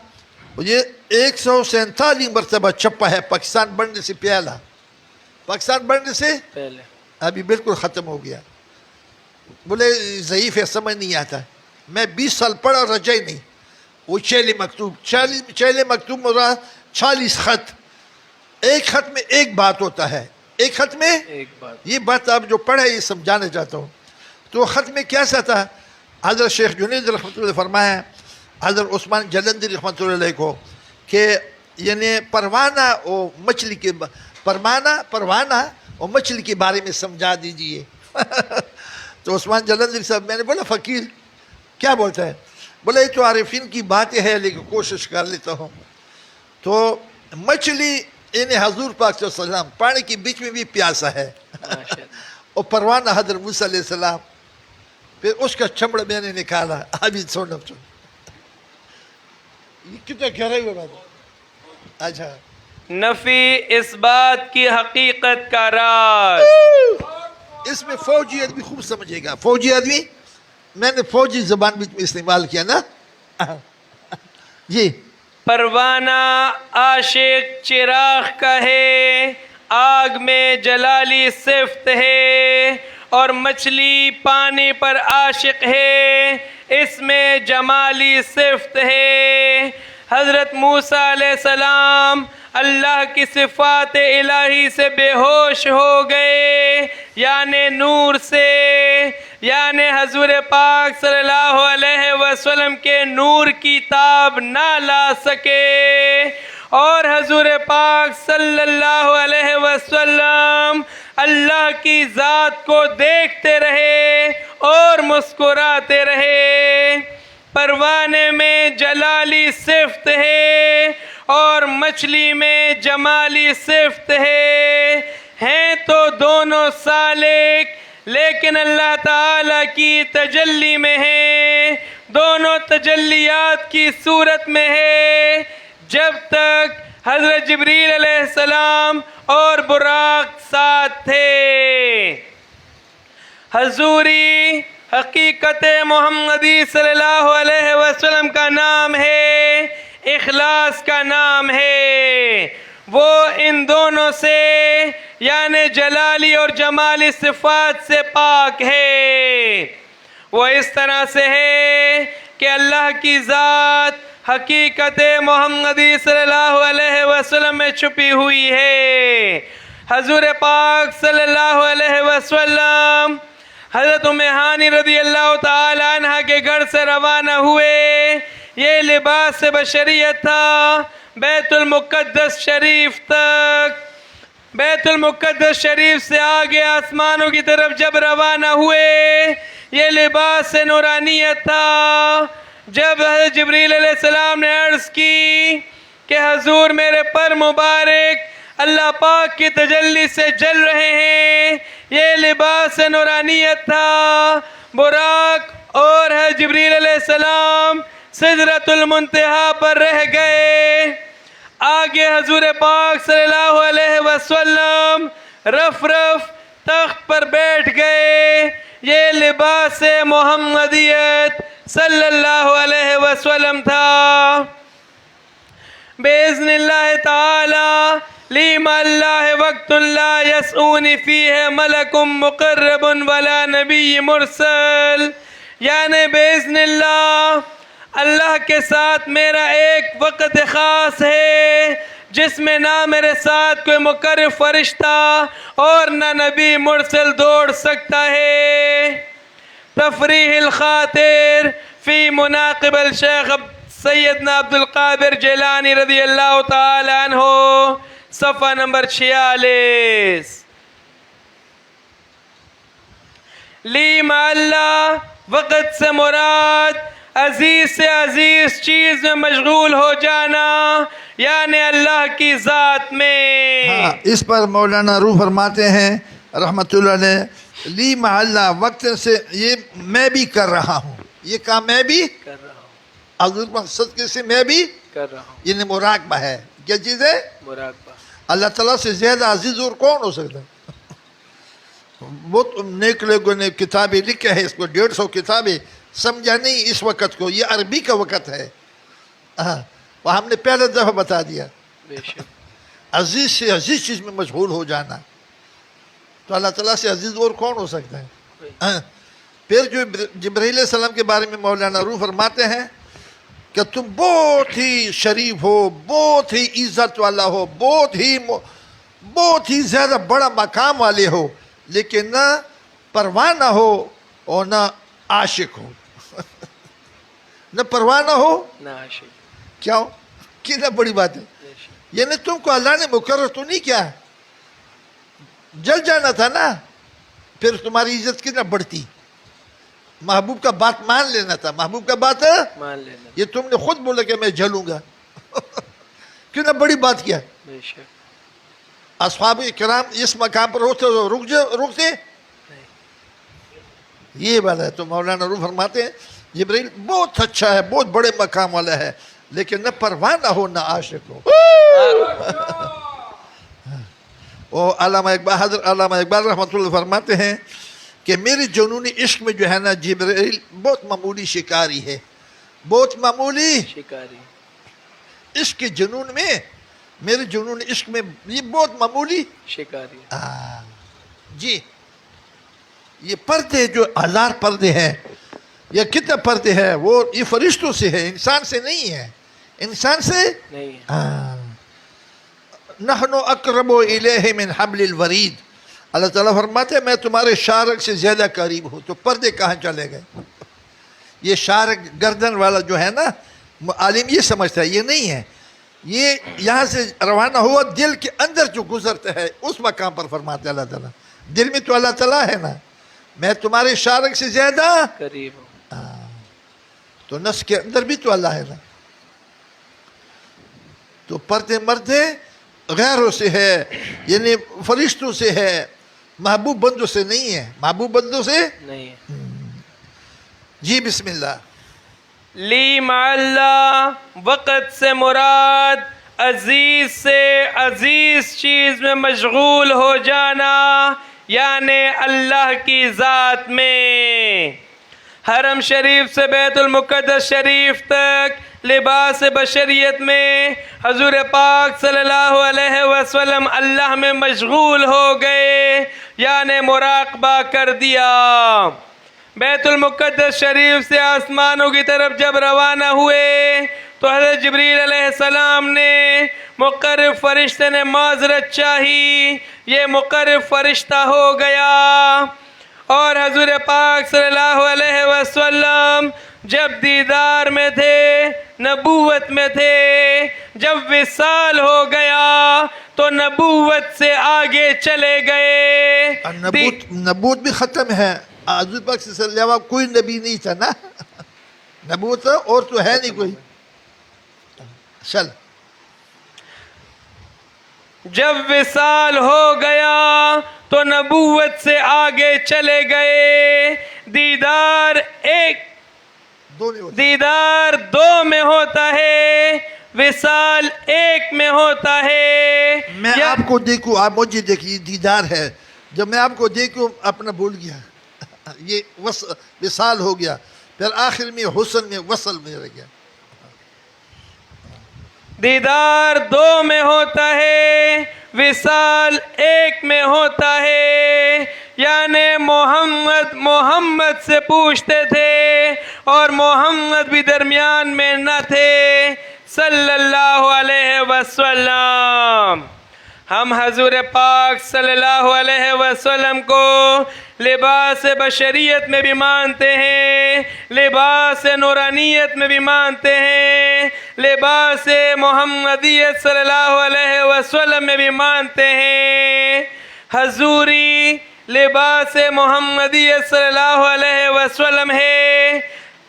یہ 147 مرتبہ چھپا ہے. پاکستان بننے سے پہلا, پاکستان بننے سے پہلے, ابھی بالکل ختم ہو گیا. بولے ضعیف ہے, سمجھ نہیں آتا. میں 20 سال پڑھا, رجا ہی نہیں. وہ 6 مکتوب, 6 مکتوب مراد 40 خط. ایک خط میں ایک بات ہوتا ہے, ایک خط میں ایک بات. یہ بات آپ جو پڑھے یہ سمجھانا چاہتا ہوں. تو خط میں کیا سا تھا؟ حضرت شیخ جنید رحمۃ اللہ فرمایا حضرت عثمان جلندی رحمۃ اللہ علیہ کو کہ یعنی پروانہ اور مچھلی کے پروانہ اور مچھلی کے بارے میں سمجھا دیجئے. تو عثمان جلندی صاحب, میں نے بولا فقیر کیا بولتا ہے؟ بولا یہ تو عارفین کی باتیں ہیں لیکن کوشش کر لیتا ہوں. تو مچھلی انہیں حضور پاک صلی اللہ علیہ وسلم پانی کے بیچ میں بھی پیاسا ہے, اور پروانہ حضرت موسیٰ علیہ السلام. پھر اس کا چمڑا میں نے نکالا. ابھی سن یہ کتنا گہرا ہی ہونا تھا. اچھا, نفی اس بات کی حقیقت کا راز. اس میں فوجی آدمی خوب سمجھے گا. فوجی آدمی, میں نے فوجی زبان بھی استعمال کیا نا. جی. پروانہ عاشق چراغ کا ہے, آگ میں جلالی صفت ہے, اور مچھلی پانی پر عاشق ہے, اس میں جمالی صفت ہے. حضرت موسیٰ علیہ السلام اللہ کی صفات الہی سے بے ہوش ہو گئے, یعنی نور سے, یعنی حضور پاک صلی اللہ علیہ وسلم کے نور کی تاب نہ لا سکے, اور حضور پاک صلی اللہ علیہ وسلم اللہ کی ذات کو دیکھتے رہے اور مسکراتے رہے. پروانے میں جلالی صفت ہے اور مچھلی میں جمالی صفت ہے, ہیں تو دونوں سالک لیکن اللہ تعالیٰ کی تجلی میں ہیں. دونوں تجلیات کی صورت میں ہے، جب تک حضرت جبریل علیہ السلام اور براق ساتھ تھے۔ حضوری حقیقت محمدی صلی اللہ علیہ وسلم کا نام ہے، اخلاص کا نام ہے۔ وہ ان دونوں سے یعنی جلالی اور جمالی صفات سے پاک ہے۔ وہ اس طرح سے ہے کہ اللہ کی ذات حقیقت محمدی صلی اللہ علیہ وسلم میں چھپی ہوئی ہے۔ حضور پاک صلی اللہ علیہ وسلم حضرت ام ہانی رضی اللہ تعالی عنہ کے گھر سے روانہ ہوئے۔ یہ لباس بشریت تھا بیت المقدس شریف تک۔ بیت المقدس شریف سے آگے آسمانوں کی طرف جب روانہ ہوئے، یہ لباس نورانیت تھا۔ جب حضرت جبریل علیہ السلام نے عرض کی کہ حضور میرے پر مبارک اللہ پاک کی تجلی سے جل رہے ہیں، یہ لباس نورانیت تھا۔ براق اور حضرت جبریل علیہ السلام سدرۃ المنتہا پر رہ گئے۔ آگے حضور پاک صلی اللہ علیہ وسلم رف تخت پر بیٹھ گئے۔ یہ لباس محمدیت صلی اللہ علیہ وسلم تھا۔ بِإِذْنِ اللہ تعالی لیم اللہ وقت لا یسعونی فیہ ملک مقرب ولا نبی مرسل، یعنی بِإِذْنِ اللہ، اللہ کے ساتھ میرا ایک وقت خاص ہے جس میں نہ میرے ساتھ کوئی مقرب فرشتہ اور نہ نبی مرسل دوڑ سکتا ہے۔ تفریح الخاطر فی مناقب الشیخ سیدنا عبد القادر جیلانی رضی اللہ تعالی عنہ، صفحہ نمبر 46۔ لیم اللہ، وقت سے مراد عزیز سے عزیز چیز میں مشغول ہو جانا، یعنی اللہ کی ذات میں۔ ہاں، اس پر مولانا روح فرماتے ہیں رحمت اللہ علیہ، لی محلہ، وقت سے یہ میں بھی کر رہا ہوں، یہ کام میں بھی کر رہا ہوں، حضور مقصد کے سے میں بھی کر رہا ہوں، یہ مراقبہ ہے۔ کیا چیز ہے؟ مراقبہ۔ اللہ تعالیٰ سے زیادہ عزیز اور کون ہو سکتا ہے؟ بہت نیک لوگوں نے کتابیں لکھے ہیں اس کو، 150 کتابیں، سمجھا نہیں اس وقت کو، یہ عربی کا وقت ہے۔ وہ ہم نے پہلے دفعہ بتا دیا، بے شک۔ عزیز سے عزیز چیز میں مشغول ہو جانا، تو اللہ تعالیٰ سے عزیز اور کون ہو سکتا ہے؟ پھر جو جبرائیل علیہ السلام کے بارے میں مولانا روح فرماتے ہیں کہ تم بہت ہی شریف ہو، بہت ہی عزت والا ہو، بہت ہی زیادہ بڑا مقام والے ہو، لیکن نہ پرواہ نہ ہو اور نہ عاشق ہو۔ نہ پرواہ نہ ہو نہ عاشق۔ کیا ہو؟ کتنا بڑی بات ہے۔ بے شک۔ یعنی تم کو اللہ نے مقرر تو نہیں کیا، جل جانا تھا نا، پھر تمہاری عزت کتنا بڑھتی۔ محبوب کا بات مان لینا تھا، محبوب کا بات مان لینا۔ یہ تم نے خود بولا کہ میں جلوں گا۔ کتنا بڑی بات کیا۔ بے شک۔ اصحاب کرام اس مقام پر ہوتے تو رکتے، یہ بات ہے۔ تو مولانا روح فرماتے ہیں جبرائیل بہت اچھا ہے، بہت بڑے مقام والا ہے، لیکن نہ پرواہ نہ ہو نہ عاشق ہو۔ علامہ اقبال رحمۃ اللہ فرماتے ہیں کہ میرے جنونی عشق میں جو ہے نا جبرائیل بہت معمولی شکاری ہے، بہت معمولی شکاری۔ عشق کے جنون میں، میرے جنون عشق میں یہ بہت معمولی شکاری۔ جی، یہ پردے جو ہزار پردے ہیں یا کتنے پردے ہیں، وہ یہ فرشتوں سے ہے، انسان سے نہیں ہے، انسان سے نہیں ہے۔ نحن اقرب الیہ من حبل الورید، اللہ تعالیٰ فرماتے ہیں میں تمہارے شارک سے زیادہ قریب ہوں، تو پردے کہاں چلے گئے؟ یہ شارک گردن والا جو ہے نا، عالم یہ سمجھتا ہے، یہ نہیں ہے، یہ یہاں سے روانہ ہوا دل کے اندر جو گزرتا ہے اس مقام پر فرماتے ہیں اللہ تعالیٰ، دل میں تو اللہ تعالیٰ ہے نا، میں تمہارے شارک سے زیادہ قریب ہوں۔ تو نفس کے اندر بھی تو اللہ ہے نا۔ تو پردے مردے غیروں سے ہے، یعنی فرشتوں سے ہے، محبوب بندوں سے نہیں ہے، محبوب بندوں سے نہیں ہے۔ جی بسم اللہ۔ لی مع اللہ وقت سے مراد عزیز سے عزیز چیز میں مشغول ہو جانا، یعنی اللہ کی ذات میں۔ حرم شریف سے بیت المقدس شریف تک لباس بشریت میں حضور پاک صلی اللہ علیہ وسلم اللہ میں مشغول ہو گئے، یعنی مراقبہ کر دیا۔ بیت المقدس شریف سے آسمانوں کی طرف جب روانہ ہوئے تو حضرت جبریل علیہ السلام نے مقرب فرشتے نے معذرت چاہی، یہ مقرب فرشتہ ہو گیا، اور حضور پاک صلی اللہ علیہ وسلم جب دیدار میں تھے، نبوت میں تھے، جب وصال ہو گیا تو نبوت سے آگے چلے گئے۔ نبوت بھی ختم ہے، حضور پاک صلی اللہ علیہ وسلم کوئی نبی نہیں تھا نا، نبوت اور تو ہے نہیں کوئی۔ چل جب وصال ہو گیا تو نبوت سے آگے چلے گئے۔ دیدار دو میں ہوتا ہے، وصال ایک میں ہوتا ہے۔ میں آپ کو دیکھوں، آپ مجھے دیکھیے، دیدار ہے، جب میں آپ کو دیکھوں اپنا بھول گیا، یہ وصال ہو گیا، پھر آخر میں حسن میں وصل میں رہ گیا۔ دیدار دو میں ہوتا ہے، وصال ایک میں ہوتا ہے، یعنی محمد سے پوچھتے تھے اور محمد بھی درمیان میں نہ تھے صلی اللہ علیہ وسلم۔ ہم حضور پاک صلی اللہ علیہ وسلم کو لباس بشریت میں بھی مانتے ہیں، لباس نورانیت میں بھی مانتے ہیں، لباس محمدیت صلی اللہ علیہ وسلم میں بھی مانتے ہیں۔ حضوری لباس محمدیت صلی اللہ علیہ وسلم ہے۔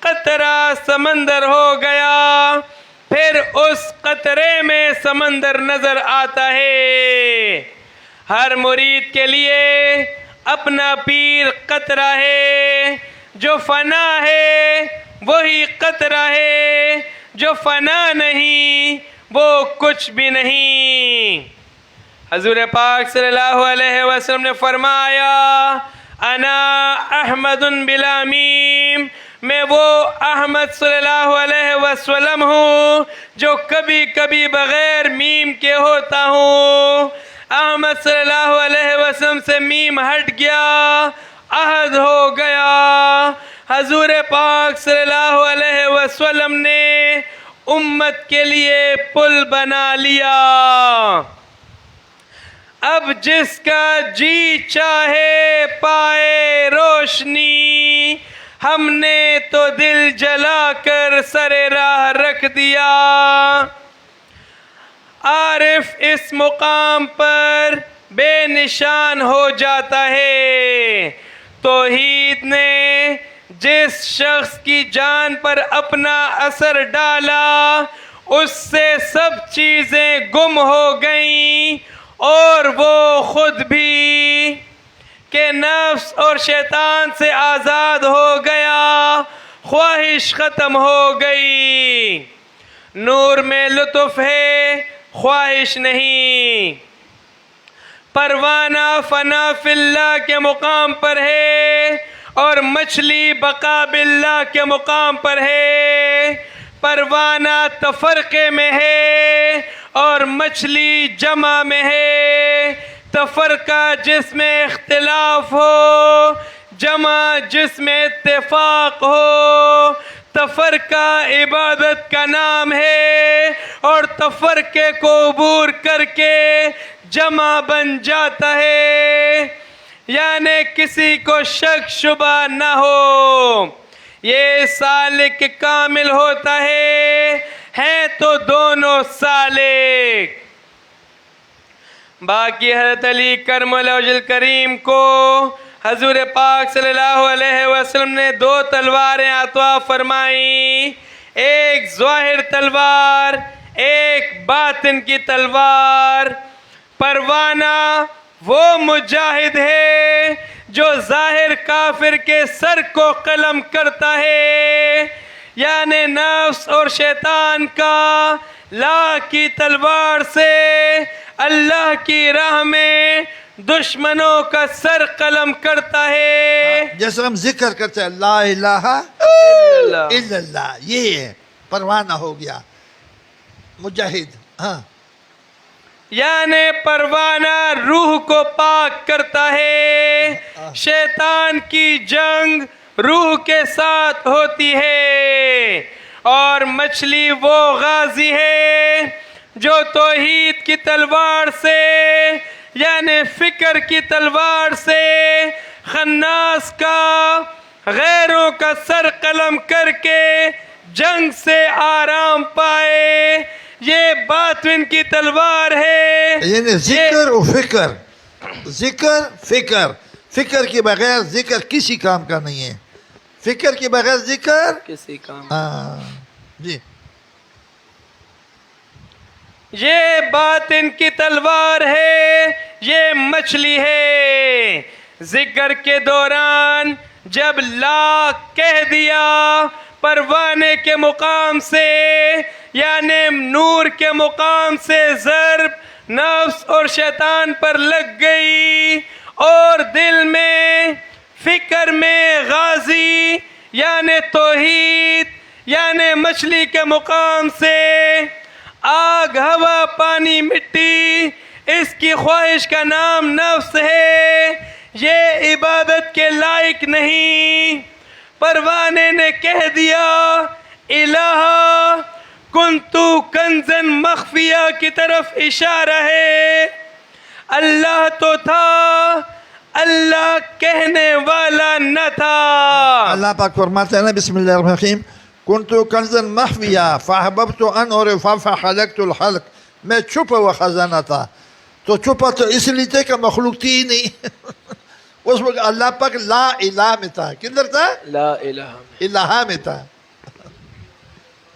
قطرہ سمندر ہو گیا، پھر اس قطرے میں سمندر نظر آتا ہے۔ ہر مرید کے لیے اپنا پیر قطرہ ہے، جو فنا ہے وہی قطرہ ہے، جو فنا نہیں وہ کچھ بھی نہیں۔ حضور پاک صلی اللہ علیہ وسلم نے فرمایا، انا احمد بلا میم، میں وہ احمد صلی اللہ علیہ وسلم ہوں جو کبھی کبھی بغیر میم کے ہوتا ہوں۔ احمد صلی اللہ علیہ وسلم سے میم ہٹ گیا، احد ہو گیا۔ حضور پاک صلی اللہ علیہ وسلم نے امت کے لیے پل بنا لیا۔ اب جس کا جی چاہے پائے روشنی، ہم نے تو دل جلا کر سر راہ رکھ دیا۔ عارف اس مقام پر بے نشان ہو جاتا ہے۔ توحید نے جس شخص کی جان پر اپنا اثر ڈالا، اس سے سب چیزیں گم ہو گئیں، اور وہ خود بھی کہ نفس اور شیطان سے آزاد ہو گیا، خواہش ختم ہو گئی۔ نور میں لطف ہے، خواہش نہیں۔ پروانہ فنا فی اللہ کے مقام پر ہے، اور مچھلی بقا باللہ کے مقام پر ہے۔ پروانہ تفرقے میں ہے اور مچھلی جمع میں ہے۔ تفرقہ جس میں اختلاف ہو، جمع جس میں اتفاق ہو۔ تفرقہ عبادت کا نام ہے، اور تفرقے کو عبور کر کے جمع بن جاتا ہے، یعنی کسی کو شک شبہ نہ ہو۔ یہ سالک کامل ہوتا ہے تو دونوں سالک۔ باقی حضرت علی کرم اللہ وجہ الکریم کو حضور پاک صلی اللہ علیہ وسلم نے 2 تلواریں عطا فرمائیں، ایک ظاہر تلوار، ایک باطن کی تلوار۔ پروانہ وہ مجاہد ہے جو ظاہر کافر کے سر کو قلم کرتا ہے، یعنی نفس اور شیطان کا لا کی تلوار سے اللہ کی راہ میں دشمنوں کا سر قلم کرتا ہے. جیسے ہم ذکر کرتے ہیں لا الہ الا اللہ، یہ ہے پروانہ ہو گیا مجاہد. ہاں یعنی پروانہ روح کو پاک کرتا ہے. شیطان کی جنگ روح کے ساتھ ہوتی ہے، اور مچھلی وہ غازی ہے جو توحید کی تلوار سے یعنی فکر کی تلوار سے خناس کا غیروں کا سر قلم کر کے جنگ سے آرام پائے. یہ باطن کی تلوار ہے. یعنی ذکر و فکر، ذکر فکر، فکر کے بغیر ذکر کسی کام کا نہیں ہے، فکر کے بغیر ذکر کسی کام. ہاں جی. یہ باطن کی تلوار ہے، یہ مچھلی ہے. ذکر کے دوران جب لا کہہ دیا پروانے کے مقام سے یعنی نور کے مقام سے ضرب نفس اور شیطان پر لگ گئی، اور دل میں فکر میں غازی یعنی توحید یعنی مچھلی کے مقام سے آگ ہوا پانی مٹی اس کی خواہش کا نام نفس ہے. یہ عبادت کے لائق نہیں. پروانے نے کہہ دیا الہ کنتو کنزن مخفیہ کی طرف اشارہ ہے. اللہ تو تھا، اللہ کہنے والا نہ تھا. اللہ پاک فرماتے ہیں نا بسم اللہ الرحمن الرحیم کنت کنزا مخفیا فاحببت ان اعرف فخلقت الخلق، میں چھپا ہوا خزانہ تھا. تو چھپا تو اس لیے تھے کہ مخلوق تھی ہی نہیں. اس وقت اللہ پاک لا الہ میں تھا. کدھر تھا؟ لا الہ الہ میں تھا.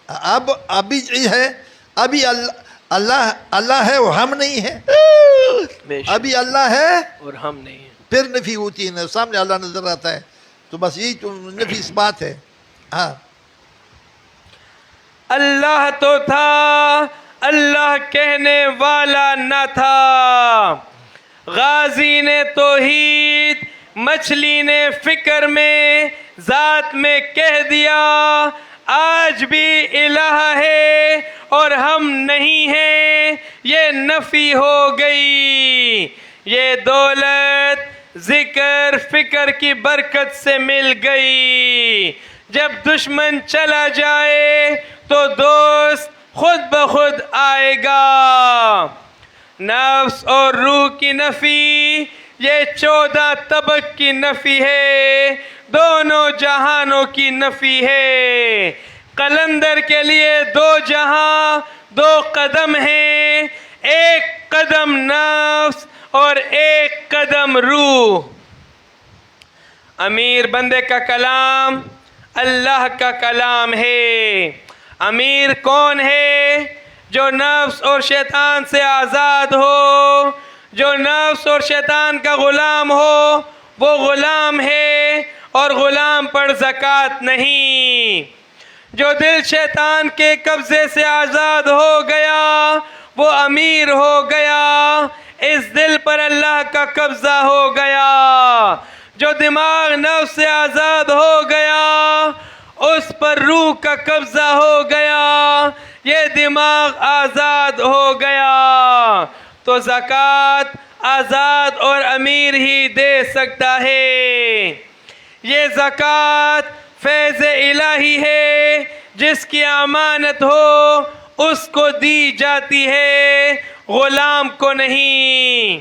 اب ابھی ہے، ابھی اللہ ہے اور ہم نہیں ہے. ابھی اللہ ہے اور ہم نہیں ہیں. پھر نفی ہوتی ہے، سامنے اللہ نظر آتا ہے. تو بس یہی تو نفی اس بات ہے. ہاں اللہ تو تھا، اللہ کہنے والا نہ تھا. غازی نے توحید، مچھلی نے فکر میں ذات میں کہہ دیا آج بھی الہ ہے اور ہم نہیں ہیں. یہ نفی ہو گئی. یہ دولت ذکر فکر کی برکت سے مل گئی. جب دشمن چلا جائے تو دوست خود بخود آئے گا. نفس اور روح کی نفی یہ 14 طبق کی نفی ہے، دونوں جہانوں کی نفی ہے. قلندر کے لیے 2 جہاں 2 قدم ہیں، ایک قدم نفس اور ایک قدم روح. امیر بندے کا کلام اللہ کا کلام ہے. امیر کون ہے؟ جو نفس اور شیطان سے آزاد ہو، جو نفس اور شیطان کا غلام ہو وہ غلام ہے، اور غلام پر زکوٰۃ نہیں. جو دل شیطان کے قبضے سے آزاد ہو گیا وہ امیر ہو گیا. اس دل پر اللہ کا قبضہ ہو گیا. جو دماغ نفس سے آزاد ہو گیا اس پر روح کا قبضہ ہو گیا. یہ دماغ آزاد ہو گیا. تو زکوٰۃ آزاد اور امیر ہی دے سکتا ہے. یہ زکوٰۃ فیض الہی ہے، جس کی امانت ہو اس کو دی جاتی ہے، غلام کو نہیں.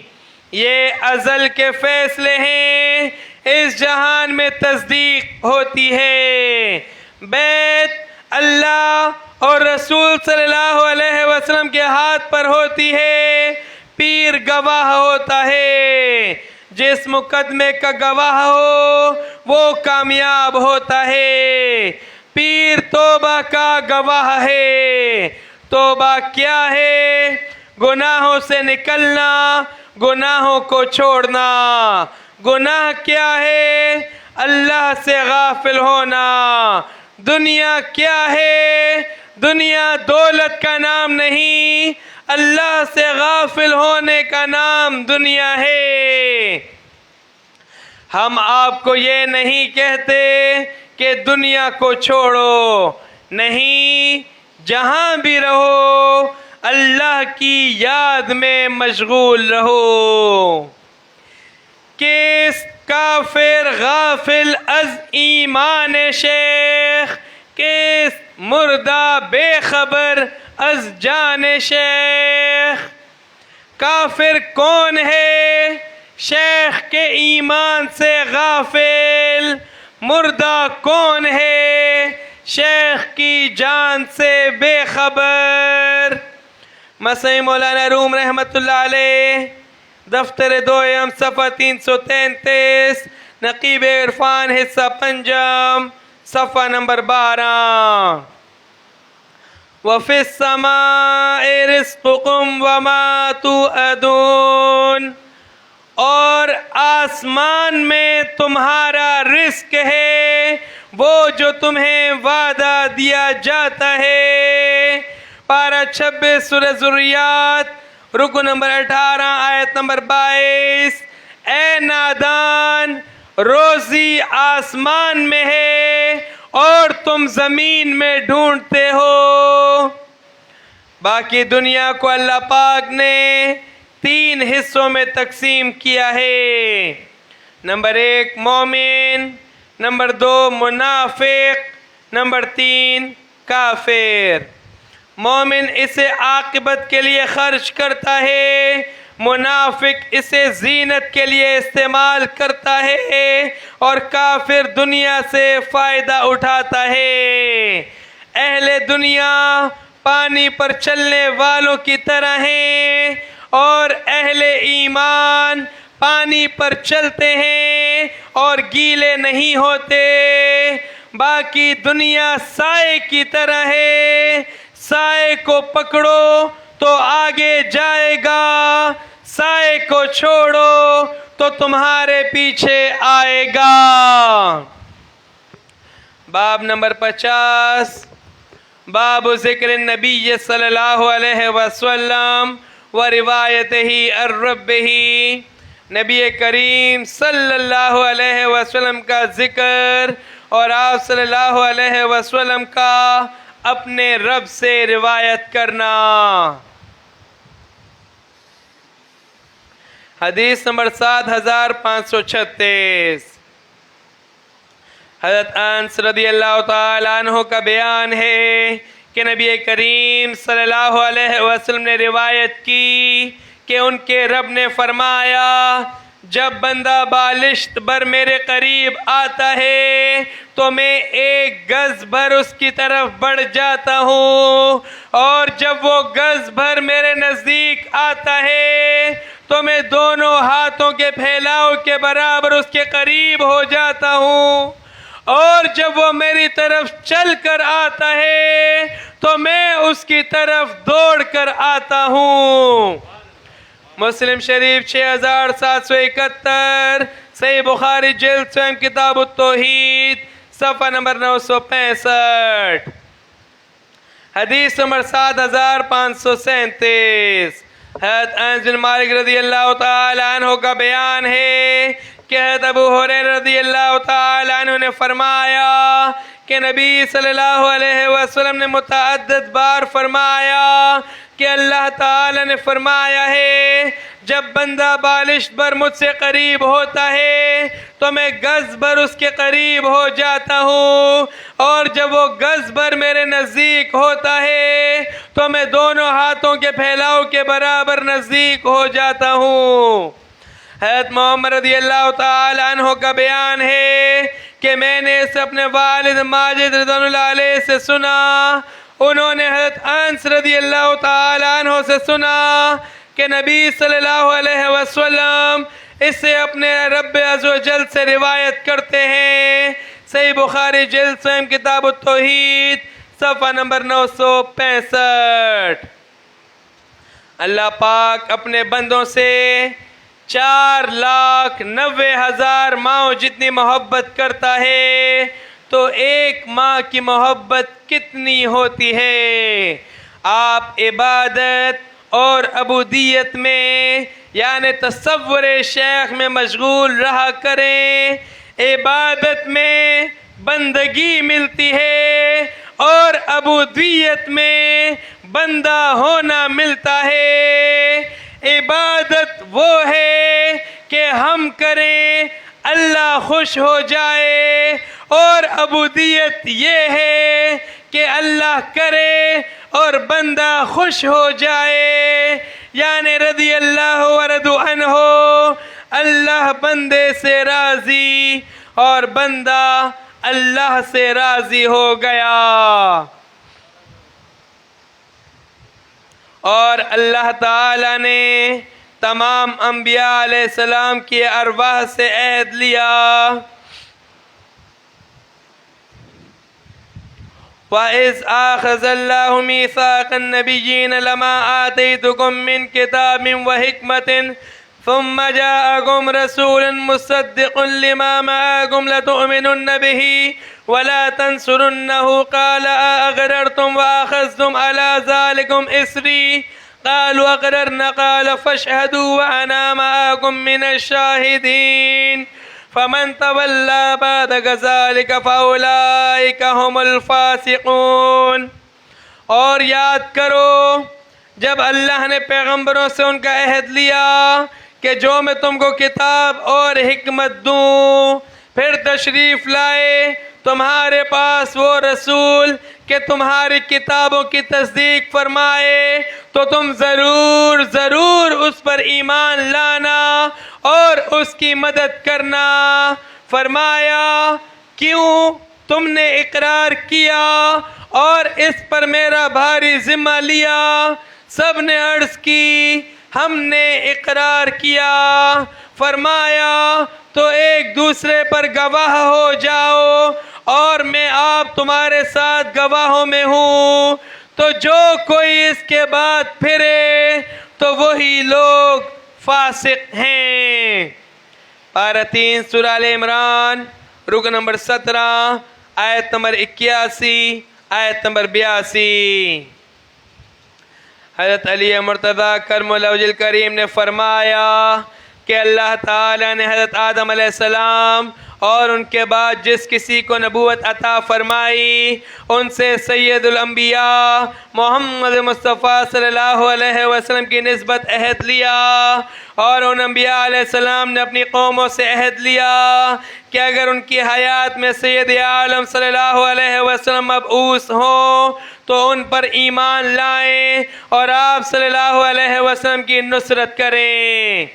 یہ ازل کے فیصلے ہیں، اس جہان میں تصدیق ہوتی ہے. بیعت اللہ اور رسول صلی اللہ علیہ وسلم کے ہاتھ پر ہوتی ہے. پیر گواہ ہوتا ہے. جس مقدمے کا گواہ ہو وہ کامیاب ہوتا ہے. پیر توبہ کا گواہ ہے. توبہ کیا ہے؟ گناہوں سے نکلنا، گناہوں کو چھوڑنا. گناہ کیا ہے؟ اللہ سے غافل ہونا. دنیا کیا ہے؟ دنیا دولت کا نام نہیں، اللہ سے غافل ہونے کا نام دنیا ہے۔ ہم آپ کو یہ نہیں کہتے کہ دنیا کو چھوڑو، نہیں، جہاں بھی رہو اللہ کی یاد میں مشغول رہو۔ کس کافر غافل از ایمان شیخ، کس مردہ بے خبر از جان شیخ۔ کافر کون ہے؟ شیخ کے ایمان سے غافل۔ مردہ کون ہے؟ شیخ کی جان سے بے خبر۔ مسیح مولانا روم رحمت اللہ علیہ، دفتر دوئم صفحہ 333، نقیب عرفان حصہ پنجم، صفحہ نمبر 12۔ وَفِي السَّمَاءِ رِزْقُكُمْ وَمَا تُوعَدُونَ، اور آسمان میں تمہارا رزق ہے، وہ جو تمہیں وعدہ دیا جاتا ہے۔ پارہ 26 سورہ ذریات، رکو نمبر 18، آیت نمبر 22۔ اے نادان، روزی آسمان میں ہے اور تم زمین میں ڈھونڈتے ہو۔ باقی دنیا کو اللہ پاک نے 3 حصوں میں تقسیم کیا ہے۔ نمبر 1 مومن، نمبر 2 منافق، نمبر 3 کافر۔ مومن اسے عاقبت کے لیے خرچ کرتا ہے، منافق اسے زینت کے لیے استعمال کرتا ہے، اور کافر دنیا سے فائدہ اٹھاتا ہے۔ اہل دنیا پانی پر چلنے والوں کی طرح ہیں، اور اہل ایمان پانی پر چلتے ہیں اور گیلے نہیں ہوتے۔ باقی دنیا سائے کی طرح ہے، سائے کو پکڑو تو آگے جائے گا، سائے کو چھوڑو تو تمہارے پیچھے آئے گا۔ باب نمبر 50، باب ذکر النبی صلی اللہ علیہ وسلم و روایتہ عن ربہ، نبی کریم صلی اللہ علیہ وسلم کا ذکر اور آپ صلی اللہ علیہ وسلم کا اپنے رب سے روایت کرنا۔ حدیث نمبر 7536، حضرت انس رضی اللہ تعالیٰ عنہ کا بیان ہے کہ نبی کریم صلی اللہ علیہ وسلم نے روایت کی کہ ان کے رب نے فرمایا، جب بندہ بالشت بھر میرے قریب آتا ہے تو میں 1 گز بھر اس کی طرف بڑھ جاتا ہوں، اور جب وہ گز بھر میرے نزدیک آتا ہے تو میں دونوں ہاتھوں کے پھیلاؤ کے برابر اس کے قریب ہو جاتا ہوں، اور جب وہ میری طرف چل کر آتا ہے تو میں اس کی طرف دوڑ کر آتا ہوں۔ مسلم شریف 6771، صحیح بخاری جلد سوم کتاب التوحید، صفحہ نمبر 965۔ حدیث نمبر 7537، حضرت انس بن مالک رضی اللہ تعالیٰ عنہ کا بیان ہے کہ حضرت ابو ہریرہ رضی اللہ تعالیٰ عنہ نے فرمایا کہ نبی صلی اللہ علیہ وسلم نے متعدد بار فرمایا کہ اللہ تعالیٰ نے فرمایا ہے، جب بندہ بالشت بھر مجھ سے قریب ہوتا ہے تو میں گز بھر اس کے قریب ہو جاتا ہوں، اور جب وہ گز بھر میرے نزدیک ہوتا ہے تو میں دونوں ہاتھوں کے پھیلاؤ کے برابر نزدیک ہو جاتا ہوں۔ حضرت محمد رضی اللہ تعالیٰ عنہ کا بیان ہے کہ میں نے اسے اپنے والد ماجد رضوان اللہ علیہ سے سنا، انہوں نے حضرت انس رضی اللہ تعالیٰ عنہ سے سنا کہ نبی صلی اللہ علیہ وسلم اسے اپنے رب عز و جل سے روایت کرتے ہیں۔ صحیح بخاری جلد سوم کتاب التوحید، صفحہ نمبر 965۔ اللہ پاک اپنے بندوں سے 4,90,000 ماؤں جتنی محبت کرتا ہے، تو تو ایک ماں کی محبت کتنی ہوتی ہے۔ آپ عبادت اور عبودیت میں یعنی تصور شیخ میں مشغول رہا کریں۔ عبادت میں بندگی ملتی ہے اور عبودیت میں بندہ ہونا ملتا ہے۔ عبادت وہ ہے کہ ہم کریں اللہ خوش ہو جائے، اور عبودیت یہ ہے کہ اللہ کرے اور بندہ خوش ہو جائے، یعنی رضی اللہ ورضوا عنہ، اللہ بندے سے راضی اور بندہ اللہ سے راضی ہو گیا۔ اور اللہ تعالیٰ نے تمام انبیاء علیہ السلام کی ارواح سے عہد لیا، وَإِذْ أَخَذَ اللَّهُ مِيثَاقَ النَّبِيِّينَ لَمَا آتَيْتُكُم مِّن كِتَابٍ وَحِكْمَةٍ ثُمَّ جَاءَكُمْ رَسُولٌ مُّصَدِّقٌ لِّمَا مَعَكُمْ لَتُؤْمِنُنَّ بِهِ وَلَا تَنصُرُنَّهُ قَالَ أَأَقْرَرْتُمْ وَأَخَذْتُمْ عَلَىٰ ذَٰلِكُمْ إِصْرِي قالوا أقررنا قال فاشهدوا وأنا معكم من الشاهدين فمن تولى بعد ذلك فأولئك هم الفاسقون۔ اور یاد کرو جب اللہ نے پیغمبروں سے ان کا عہد لیا کہ جو میں تم کو کتاب اور حکمت دوں، پھر تشریف لائے تمہارے پاس وہ رسول کہ تمہاری کتابوں کی تصدیق فرمائے، تو تم ضرور ضرور اس پر ایمان لانا اور اس کی مدد کرنا۔ فرمایا کیوں تم نے اقرار کیا اور اس پر میرا بھاری ذمہ لیا؟ سب نے عرض کی ہم نے اقرار کیا۔ فرمایا تو ایک دوسرے پر گواہ ہو جاؤ اور میں آپ تمہارے ساتھ گواہوں میں ہوں، تو جو کوئی اس کے بعد پھرے تو وہی لوگ فاسق ہیں۔ پارہ 3 سورہ آل عمران رکن نمبر 17 آیت نمبر 81 آیت نمبر 82۔ حضرت علی مرتضیٰ کرم اللہ وجہ الکریم نے فرمایا کہ اللہ تعالیٰ نے حضرت آدم علیہ السلام اور ان کے بعد جس کسی کو نبوت عطا فرمائی ان سے سید الانبیاء محمد مصطفیٰ صلی اللہ علیہ وسلم کی نسبت عہد لیا، اور ان انبیاء علیہ السلام نے اپنی قوموں سے عہد لیا کہ اگر ان کی حیات میں سید عالم صلی اللہ علیہ وسلم مبعوث ہوں تو ان پر ایمان لائیں اور آپ صلی اللہ علیہ وسلم کی نصرت کریں۔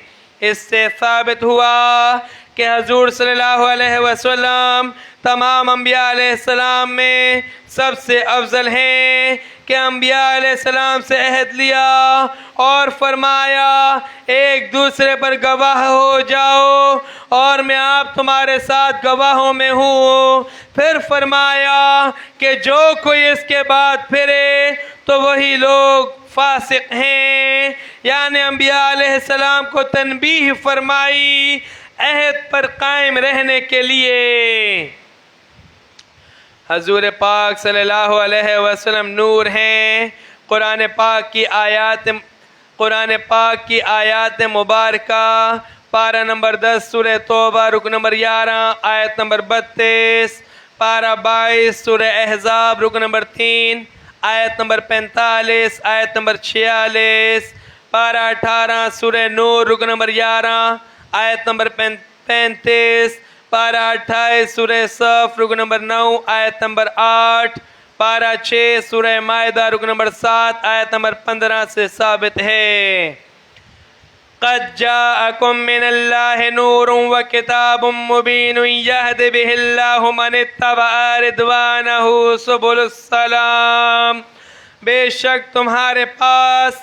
اس سے ثابت ہوا کہ حضور صلی اللہ علیہ وسلم تمام انبیاء علیہ السلام میں سب سے افضل ہیں کہ انبیاء علیہ السلام سے عہد لیا اور فرمایا ایک دوسرے پر گواہ ہو جاؤ اور میں آپ تمہارے ساتھ گواہوں میں ہوں۔ پھر فرمایا کہ جو کوئی اس کے بعد پھرے تو وہی لوگ فاسق ہیں، یعنی انبیاء علیہ السلام کو تنبیہ فرمائی عہد پر قائم رہنے کے لیے۔ حضور پاک صلی اللہ علیہ وسلم نور ہیں۔ قرآن پاک کی آیات مبارکہ پارہ نمبر 10 سورہ توبہ رکن نمبر 11 آیت نمبر 32، پارہ 22 سورہ احزاب رکن نمبر 3 آیت نمبر 45 آیت نمبر 46، پارہ 18 سورہ نور رکن نمبر 11 آیت نمبر 35، پارہ 28 سورہ صف رکن نمبر 9 آیت نمبر 8، پارہ 6 سورہ مائدہ رکن نمبر 7 آیت نمبر 15 سے ثابت ہے۔ قد جاءکم من اللہ نور وکتاب مبین یہد بہ اللہ من اتبع رضوانہ سبل السلام۔ بے شک تمہارے پاس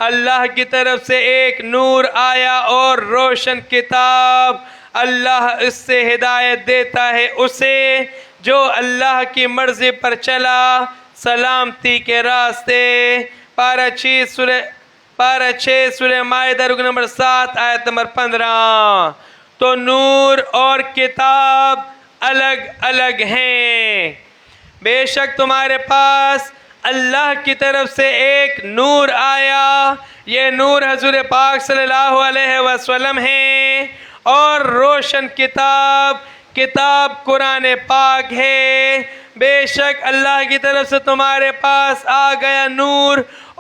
اللہ کی طرف سے ایک نور آیا اور روشن کتاب، اللہ اس سے ہدایت دیتا ہے اسے جو اللہ کی مرضی پر چلا سلامتی کے راستے۔ پارہ 6 سورہ مائدہ رکن نمبر 7 آیت نمبر 15۔ تو نور اور کتاب الگ الگ ہیں. بے شک تمہارے پاس اللہ کی طرف سے ایک نور آیا، یہ نور حضور پاک صلی اللہ علیہ وسلم ہے، اور روشن کتاب قرآن پاک ہے. بے شک اللہ کی طرف سے تمہارے پاس آ گیا نور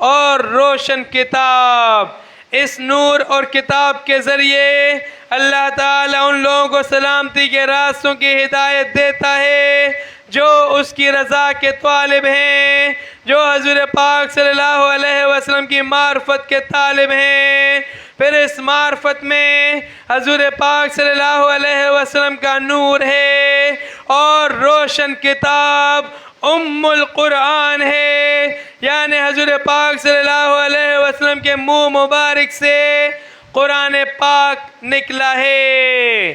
اور روشن کتاب. اس نور اور کتاب کے ذریعے اللہ تعالیٰ ان لوگوں کو سلامتی کے راستوں کی ہدایت دیتا ہے جو اس کی رضا کے طالب ہیں، جو حضور پاک صلی اللہ علیہ وسلم کی معرفت کے طالب ہیں. پھر اس معرفت میں حضور پاک صلی اللہ علیہ وسلم کا نور ہے اور روشن کتاب ام القرآن ہے، یعنی حضور پاک صلی اللہ علیہ وسلم کے منہ مبارک سے قرآن پاک نکلا ہے.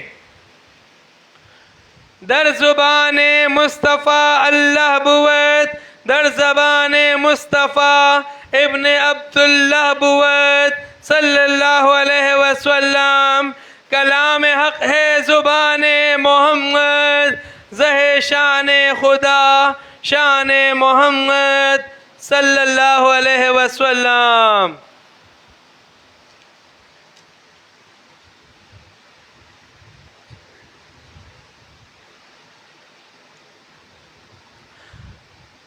در زبان مصطفیٰ اللہ بود، در زبان مصطفیٰ ابن عبداللہ بود صلی اللہ علیہ وسلم. کلام حق ہے زبان محمد، زہ شان خدا شان محمد صلی اللہ علیہ وسلم.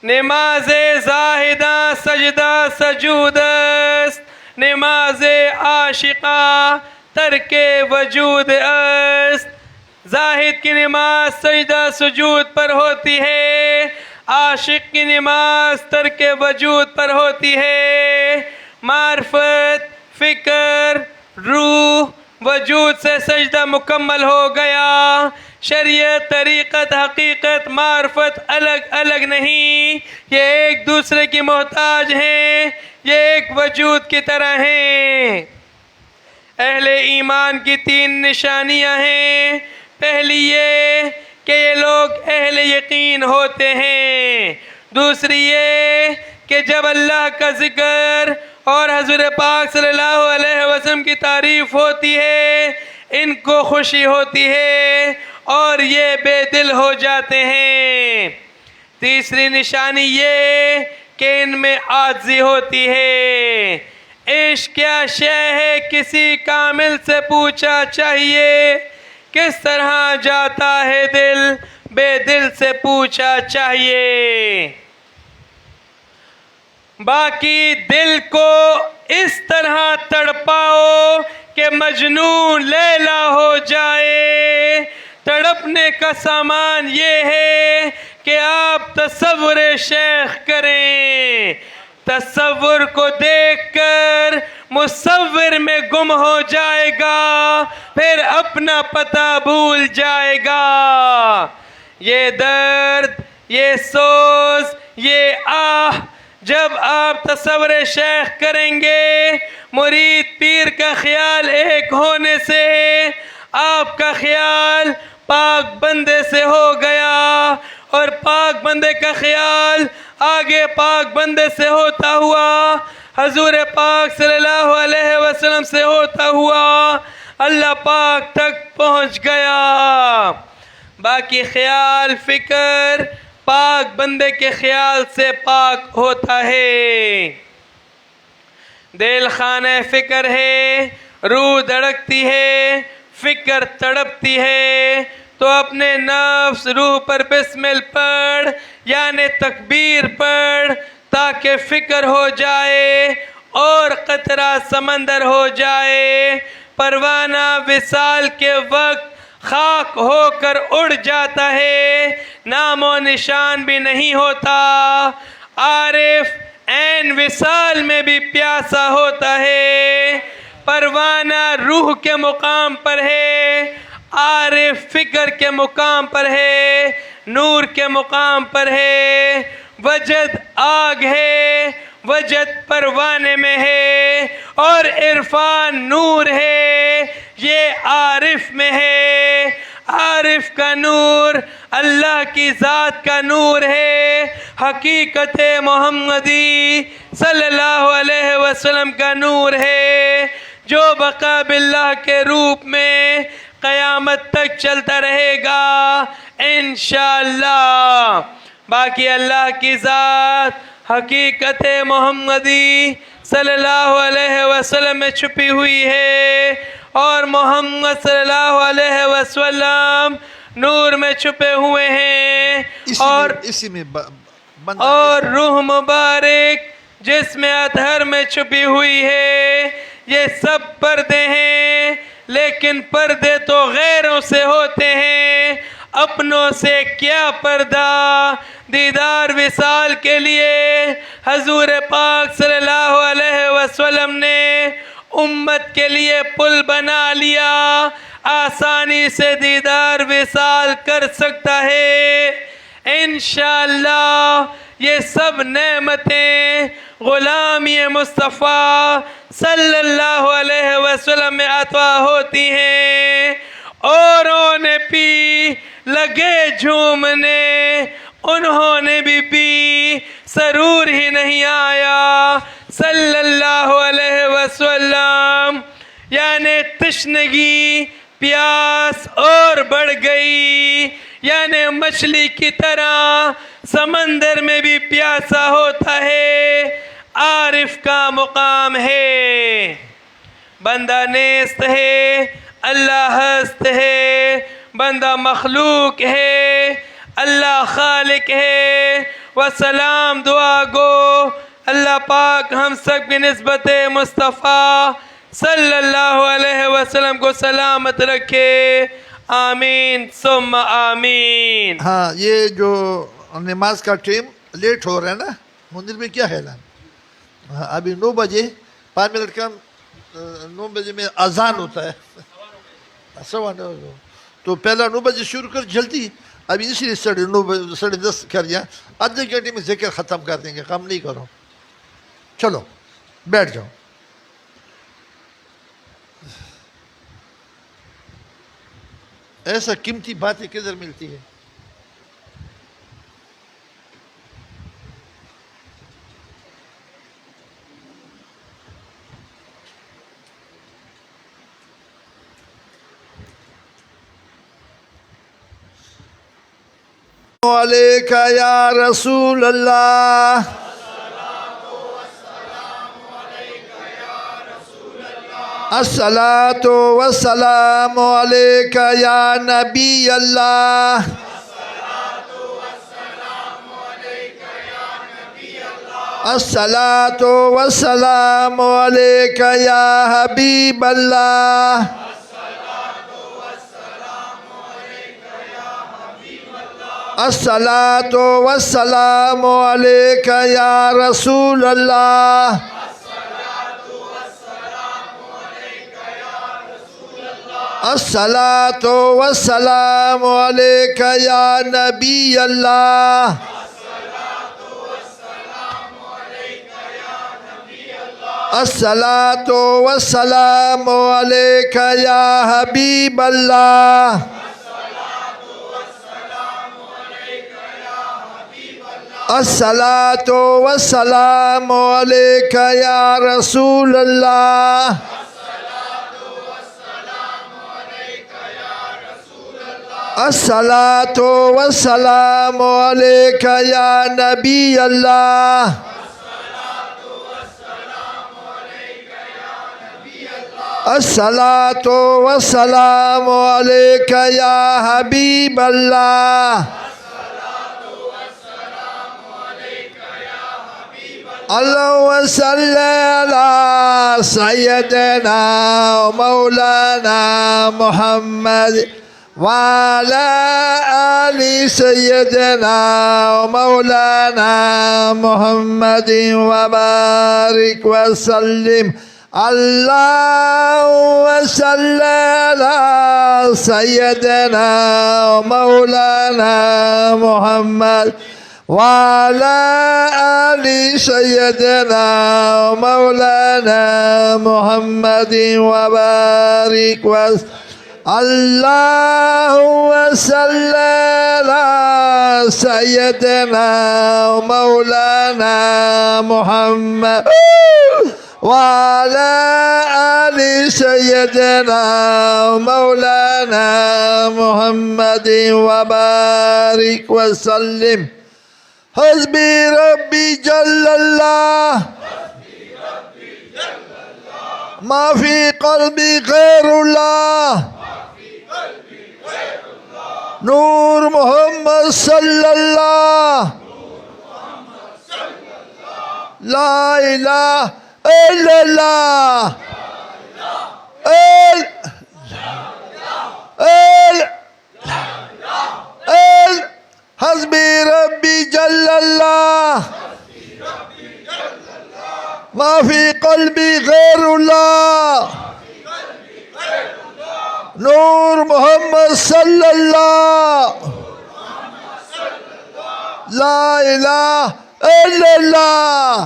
نماز زاہدہ سجدہ سجود است، نماز عاشقہ ترک وجود است. زاہد کی نماز سجدہ سجود پر ہوتی ہے، عاشق کی نماز ترک وجود پر ہوتی ہے. معرفت، فکر، روح، وجود سے سجدہ مکمل ہو گیا. شریعت، طریقت، حقیقت، معرفت الگ الگ نہیں، یہ ایک دوسرے کی محتاج ہیں، یہ ایک وجود کی طرح ہیں. اہل ایمان کی 3 نشانیاں ہیں. پہلی یہ کہ یہ لوگ اہل یقین ہوتے ہیں. دوسری یہ کہ جب اللہ کا ذکر اور حضور پاک صلی اللہ علیہ وسلم کی تعریف ہوتی ہے ان کو خوشی ہوتی ہے اور یہ بے دل ہو جاتے ہیں. تیسری نشانی یہ کہ ان میں عاجزی ہوتی ہے. عشق کیا شے ہے کسی کامل سے پوچھا چاہیے، کس طرح جاتا ہے دل بے دل سے پوچھا چاہیے. باقی دل کو اس طرح تڑپاؤ کہ مجنون لیلا ہو جائے. تڑپنے کا سامان یہ ہے کہ آپ تصور شیخ کریں. تصور کو دیکھ کر مصور میں گم ہو جائے گا، پھر اپنا پتہ بھول جائے گا. یہ درد، یہ سوز، یہ آہ جب آپ تصور شیخ کریں گے، مرید پیر کا خیال ایک ہونے سے آپ کا خیال پاک بندے سے ہو گیا، اور پاک بندے کا خیال آگے پاک بندے سے ہوتا ہوا حضور پاک صلی اللہ علیہ وسلم سے ہوتا ہوا اللہ پاک تک پہنچ گیا. باقی خیال، فکر پاک بندے کے خیال سے پاک ہوتا ہے. دل خانہ فکر ہے، روح دھڑکتی ہے، فکر تڑپتی ہے، تو اپنے نفس روح پر بسمل پڑھ یعنی تکبیر پڑھ تاکہ فکر ہو جائے اور قطرہ سمندر ہو جائے. پروانہ وصال کے وقت خاک ہو کر اڑ جاتا ہے، نام و نشان بھی نہیں ہوتا. عارف عین وصال میں بھی پیاسا ہوتا ہے. پروانہ روح کے مقام پر ہے، عارف فکر کے مقام پر ہے، نور کے مقام پر ہے. وجد آگ ہے، وجد پروانے میں ہے، اور عرفان نور ہے، یہ عارف میں ہے. عارف کا نور اللہ کی ذات کا نور ہے، حقیقت محمدی صلی اللہ علیہ وسلم کا نور ہے، جو بقا باللہ کے روپ میں قیامت تک چلتا رہے گا انشاءاللہ۔ باقی اللہ کی ذات حقیقت محمدی صلی اللہ علیہ وسلم میں چھپی ہوئی ہے، اور محمد صلی اللہ علیہ وسلم نور میں چھپے ہوئے ہیں، اسی میں بندہ اور روح مبارک جسم اطہر میں چھپی ہوئی ہے۔ یہ سب پردے ہیں، لیکن پردے تو غیروں سے ہوتے ہیں، اپنوں سے کیا پردہ۔ دیدار وصال کے لیے حضور پاک صلی اللہ علیہ وسلم نے امت کے لیے پل بنا لیا، آسانی سے دیدار وصال کر سکتا ہے انشاءاللہ۔ یہ سب نعمتیں غلامی مصطفیٰ صلی اللہ علیہ وسلم میں عطا ہوتی ہیں۔ اوروں نے پی لگے جھومنے، انہوں نے بھی پی سرور ہی نہیں آیا صلی اللہ علیہ وسلم۔ یعنی تشنگی پیاس اور بڑھ گئی، یعنی مچھلی کی طرح سمندر میں بھی پیاسا ہوتا ہے۔ عارف کا مقام ہے، بندہ نیست ہے، اللہ ہست ہے، بندہ مخلوق ہے، اللہ خالق ہے۔ وسلام دعا گو اللہ پاک ہم سب کی نسبت مصطفیٰ صلی اللہ علیہ وسلم کو سلامت رکھے، آمین ثم آمین۔ ہاں، یہ جو نماز کا ٹائم لیٹ ہو رہا ہے نا، مندر میں کیا خیال ہے؟ ہاں، ابھی 9 بجے 5 منٹ کم، 9 بجے میں اذان ہوتا ہے، 9:15 تو پہلا 9 بجے شروع کر جلدی، ابھی اس لیے 9:30 10:30 کر دیا، آدھے گھنٹے میں ذکر ختم کر دیں گے، کم نہیں کرو، چلو بیٹھ جاؤ۔ ایسا قیمتی باتیں کدھر ملتی ہے؟ علیکہ یا رسول اللہ، الصلاۃ والسلام علیکہ یا نبی اللہ، الصلاۃ والسلام علیکہ یا حبیب اللہ، الصلاۃ والسلام علیکہ یا رسول اللہ، الصلاۃ والسلام علیکہ یا نبی اللہ، الصلاۃ والسلام علیکہ یا حبیب اللہ، الصلاۃ والسلام علیکہ یا رسول اللہ، الصلاۃ والسلام علیکہ یا نبی اللہ، الصلاۃ والسلام علیکہ یا حبیب اللہ، اللہم صلی علی سیدنا مولانا محمد وعلی آل سیدنا مولانا محمد وبارک وسلم، اللہم صلی علی سیدنا مولانا محمد وعلی آل سیدنا مولانا محمد وبارک وسلم، اللهم صل على سيدنا ومولانا محمد وعلى آل سيدنا ومولانا محمد وبارك وسلم. حسبي ربي جل الله ما في قلبي غير الله نور محمد صلی اللہ لا الہ الا اللہ حسبی ربی جل اللہ ما فی قلبی غیر اللہ نور محمد صلی اللہ لا الہ الا اللہ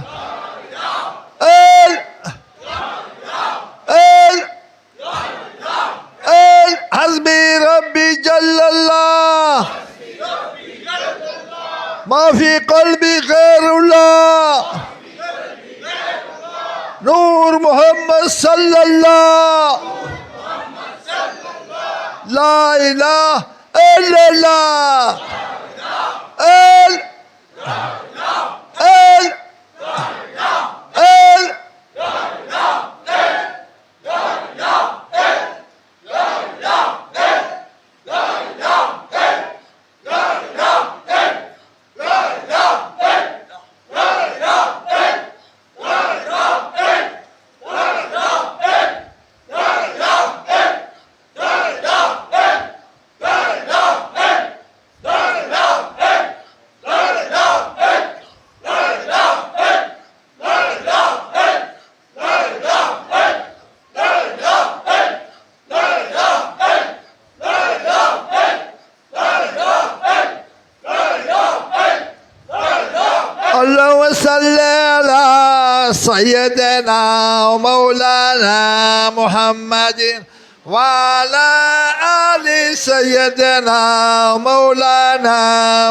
حسبی ربی جل اللہ ما فی قلبی غیر اللہ نور محمد صلی اللہ لا الہ الا اللہ اللهم صل على سيدنا ومولانا محمد وعلى آل سيدنا ومولانا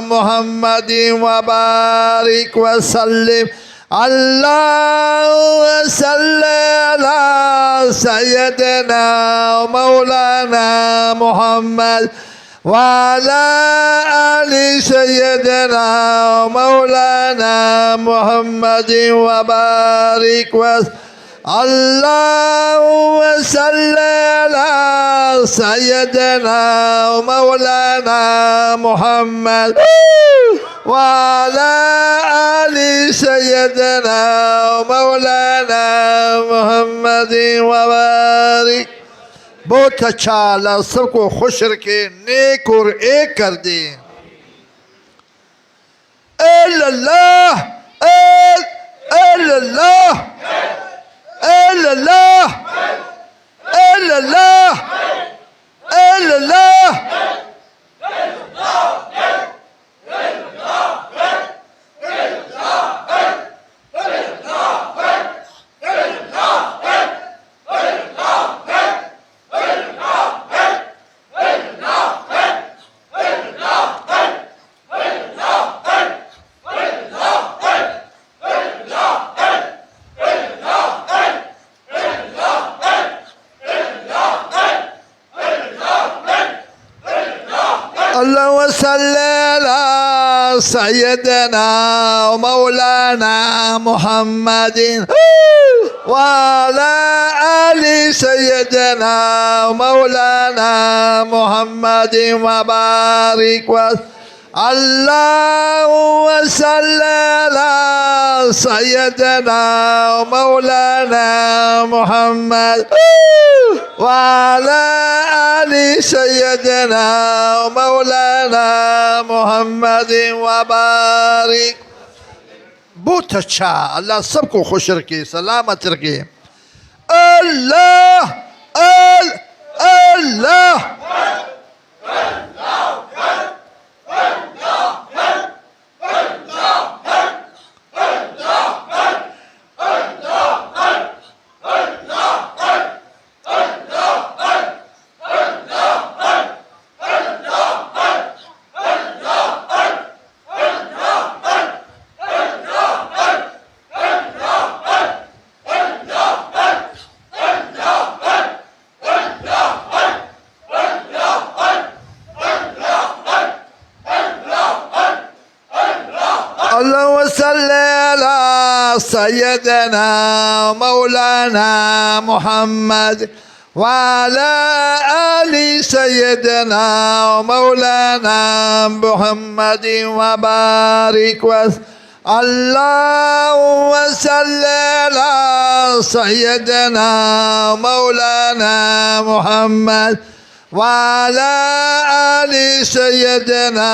محمد وبارك وسلم. اللهم صل على سيدنا ومولانا محمد وعلى آل سيدنا ومولانا محمد وبارك وسلم. اللهم صل على سيدنا ومولانا محمد وعلى آل سيدنا ومولانا محمد وبارك. بہت اچھا، اللہ سب کو خوش رکھے، نیک اور ایک کر دے. الا اللہ الا اللہ الا اللہ الا اللہ الا اللہ. اللهم صل على سيدنا ومولانا محمد وعلى آل سيدنا ومولانا محمد وبارك وسلم. اللهم صل على سيدنا ومولانا محمد وعلى آل سيدنا ومولانا محمد وبارك. بہت اچھا، اللہ سب کو خوش رکھے، سلامت رکھے. اللہ اللہ وصل على سيدنا مولانا محمد وعلى آل سيدنا مولانا محمد وبارك اللهم صل على سيدنا مولانا محمد وعلى آل سيدنا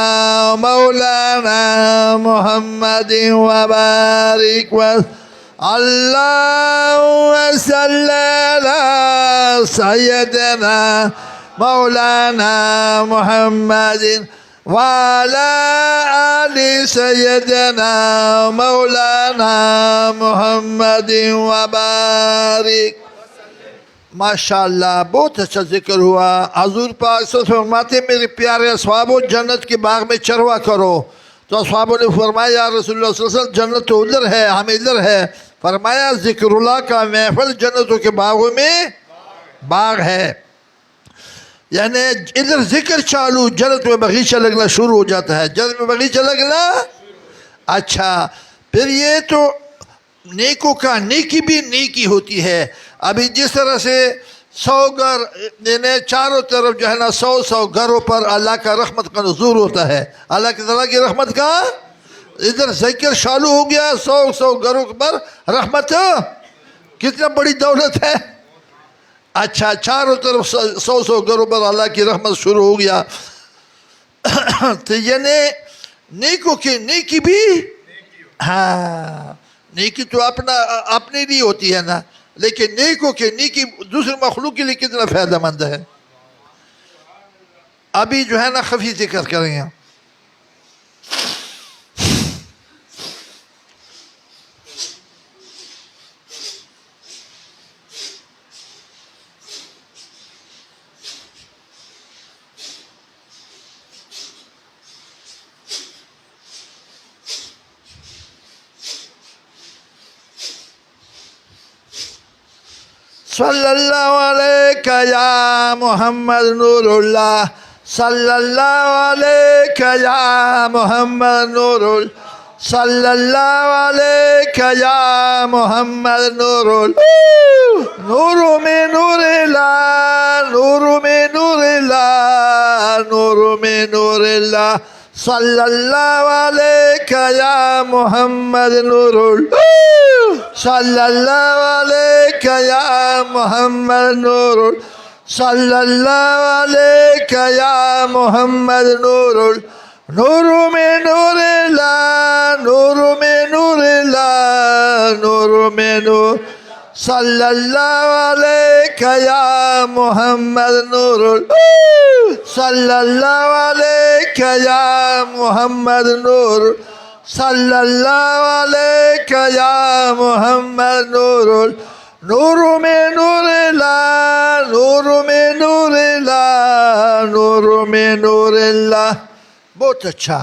مولانا محمد وبارك اللهم صل على سيدنا مولانا محمد وعلى آل سيدنا مولانا محمد وبارك ماشاءاللہ بہت اچھا ذکر ہوا. حضور پاک صلی اللہ علیہ وسلم فرماتے میرے پیارے اصحابو جنت کے باغ میں چروا کرو. تو اصحابوں نے فرمایا یا رسول اللہ صلی اللہ علیہ وسلم جنت تو ادھر ہے ہم ادھر ہے. فرمایا ذکر اللہ کا محفل جنتوں کے باغوں میں باغ ہے. یعنی ادھر ذکر چالو جنت میں بغیچہ لگنا شروع ہو جاتا ہے. جنت میں بغیچہ لگنا اچھا. پھر یہ تو نیکوں کا نیکی بھی نیکی ہوتی ہے. ابھی جس طرح سے 100 گھر یعنی چاروں طرف جو ہے نا 100 گھروں پر اللہ کا رحمت کا نزول ہوتا ہے. اللہ کی تعالیٰ کی رحمت کا ادھر ذکر شالو ہو گیا 100 گھروں پر رحمت. کتنا بڑی دولت ہے. اچھا چاروں طرف 100 گھروں پر اللہ کی رحمت شروع ہو گیا. تو یعنی نیکوں کی نیکی بھی ہاں نیکی تو اپنے لیے ہوتی ہے نا, لیکن نیکوں کی نیکی دوسرے مخلوق کے لیے کتنا فائدہ مند ہے. ابھی جو ہے نا خفی ذکر کریں گے. صلی اللہ علیہ یا محمد نور اللہ صلی اللہ علیہ یا محمد نور اللہ صلی اللہ علیہ یا محمد نور اللہ نور میں نور اللہ نور میں نور اللہ نور میں نور اللہ صلی اللہ علیہ یا محمد نور اللہ صلی اللہ علیہ یا محمد نور اللہ صلی اللہ علیہ یا محمد نور اللہ نور میں نور اللہ نور میں نور اللہ نور میں نور صلی اللہ علیہ یا محمد نور اللہ صلی اللہ علیہ یا محمد نور صلی اللہ علیہ یا محمد نور نور میں نور اللہ نور میں نور اللہ نور میں نور اللہ. بہت اچھا.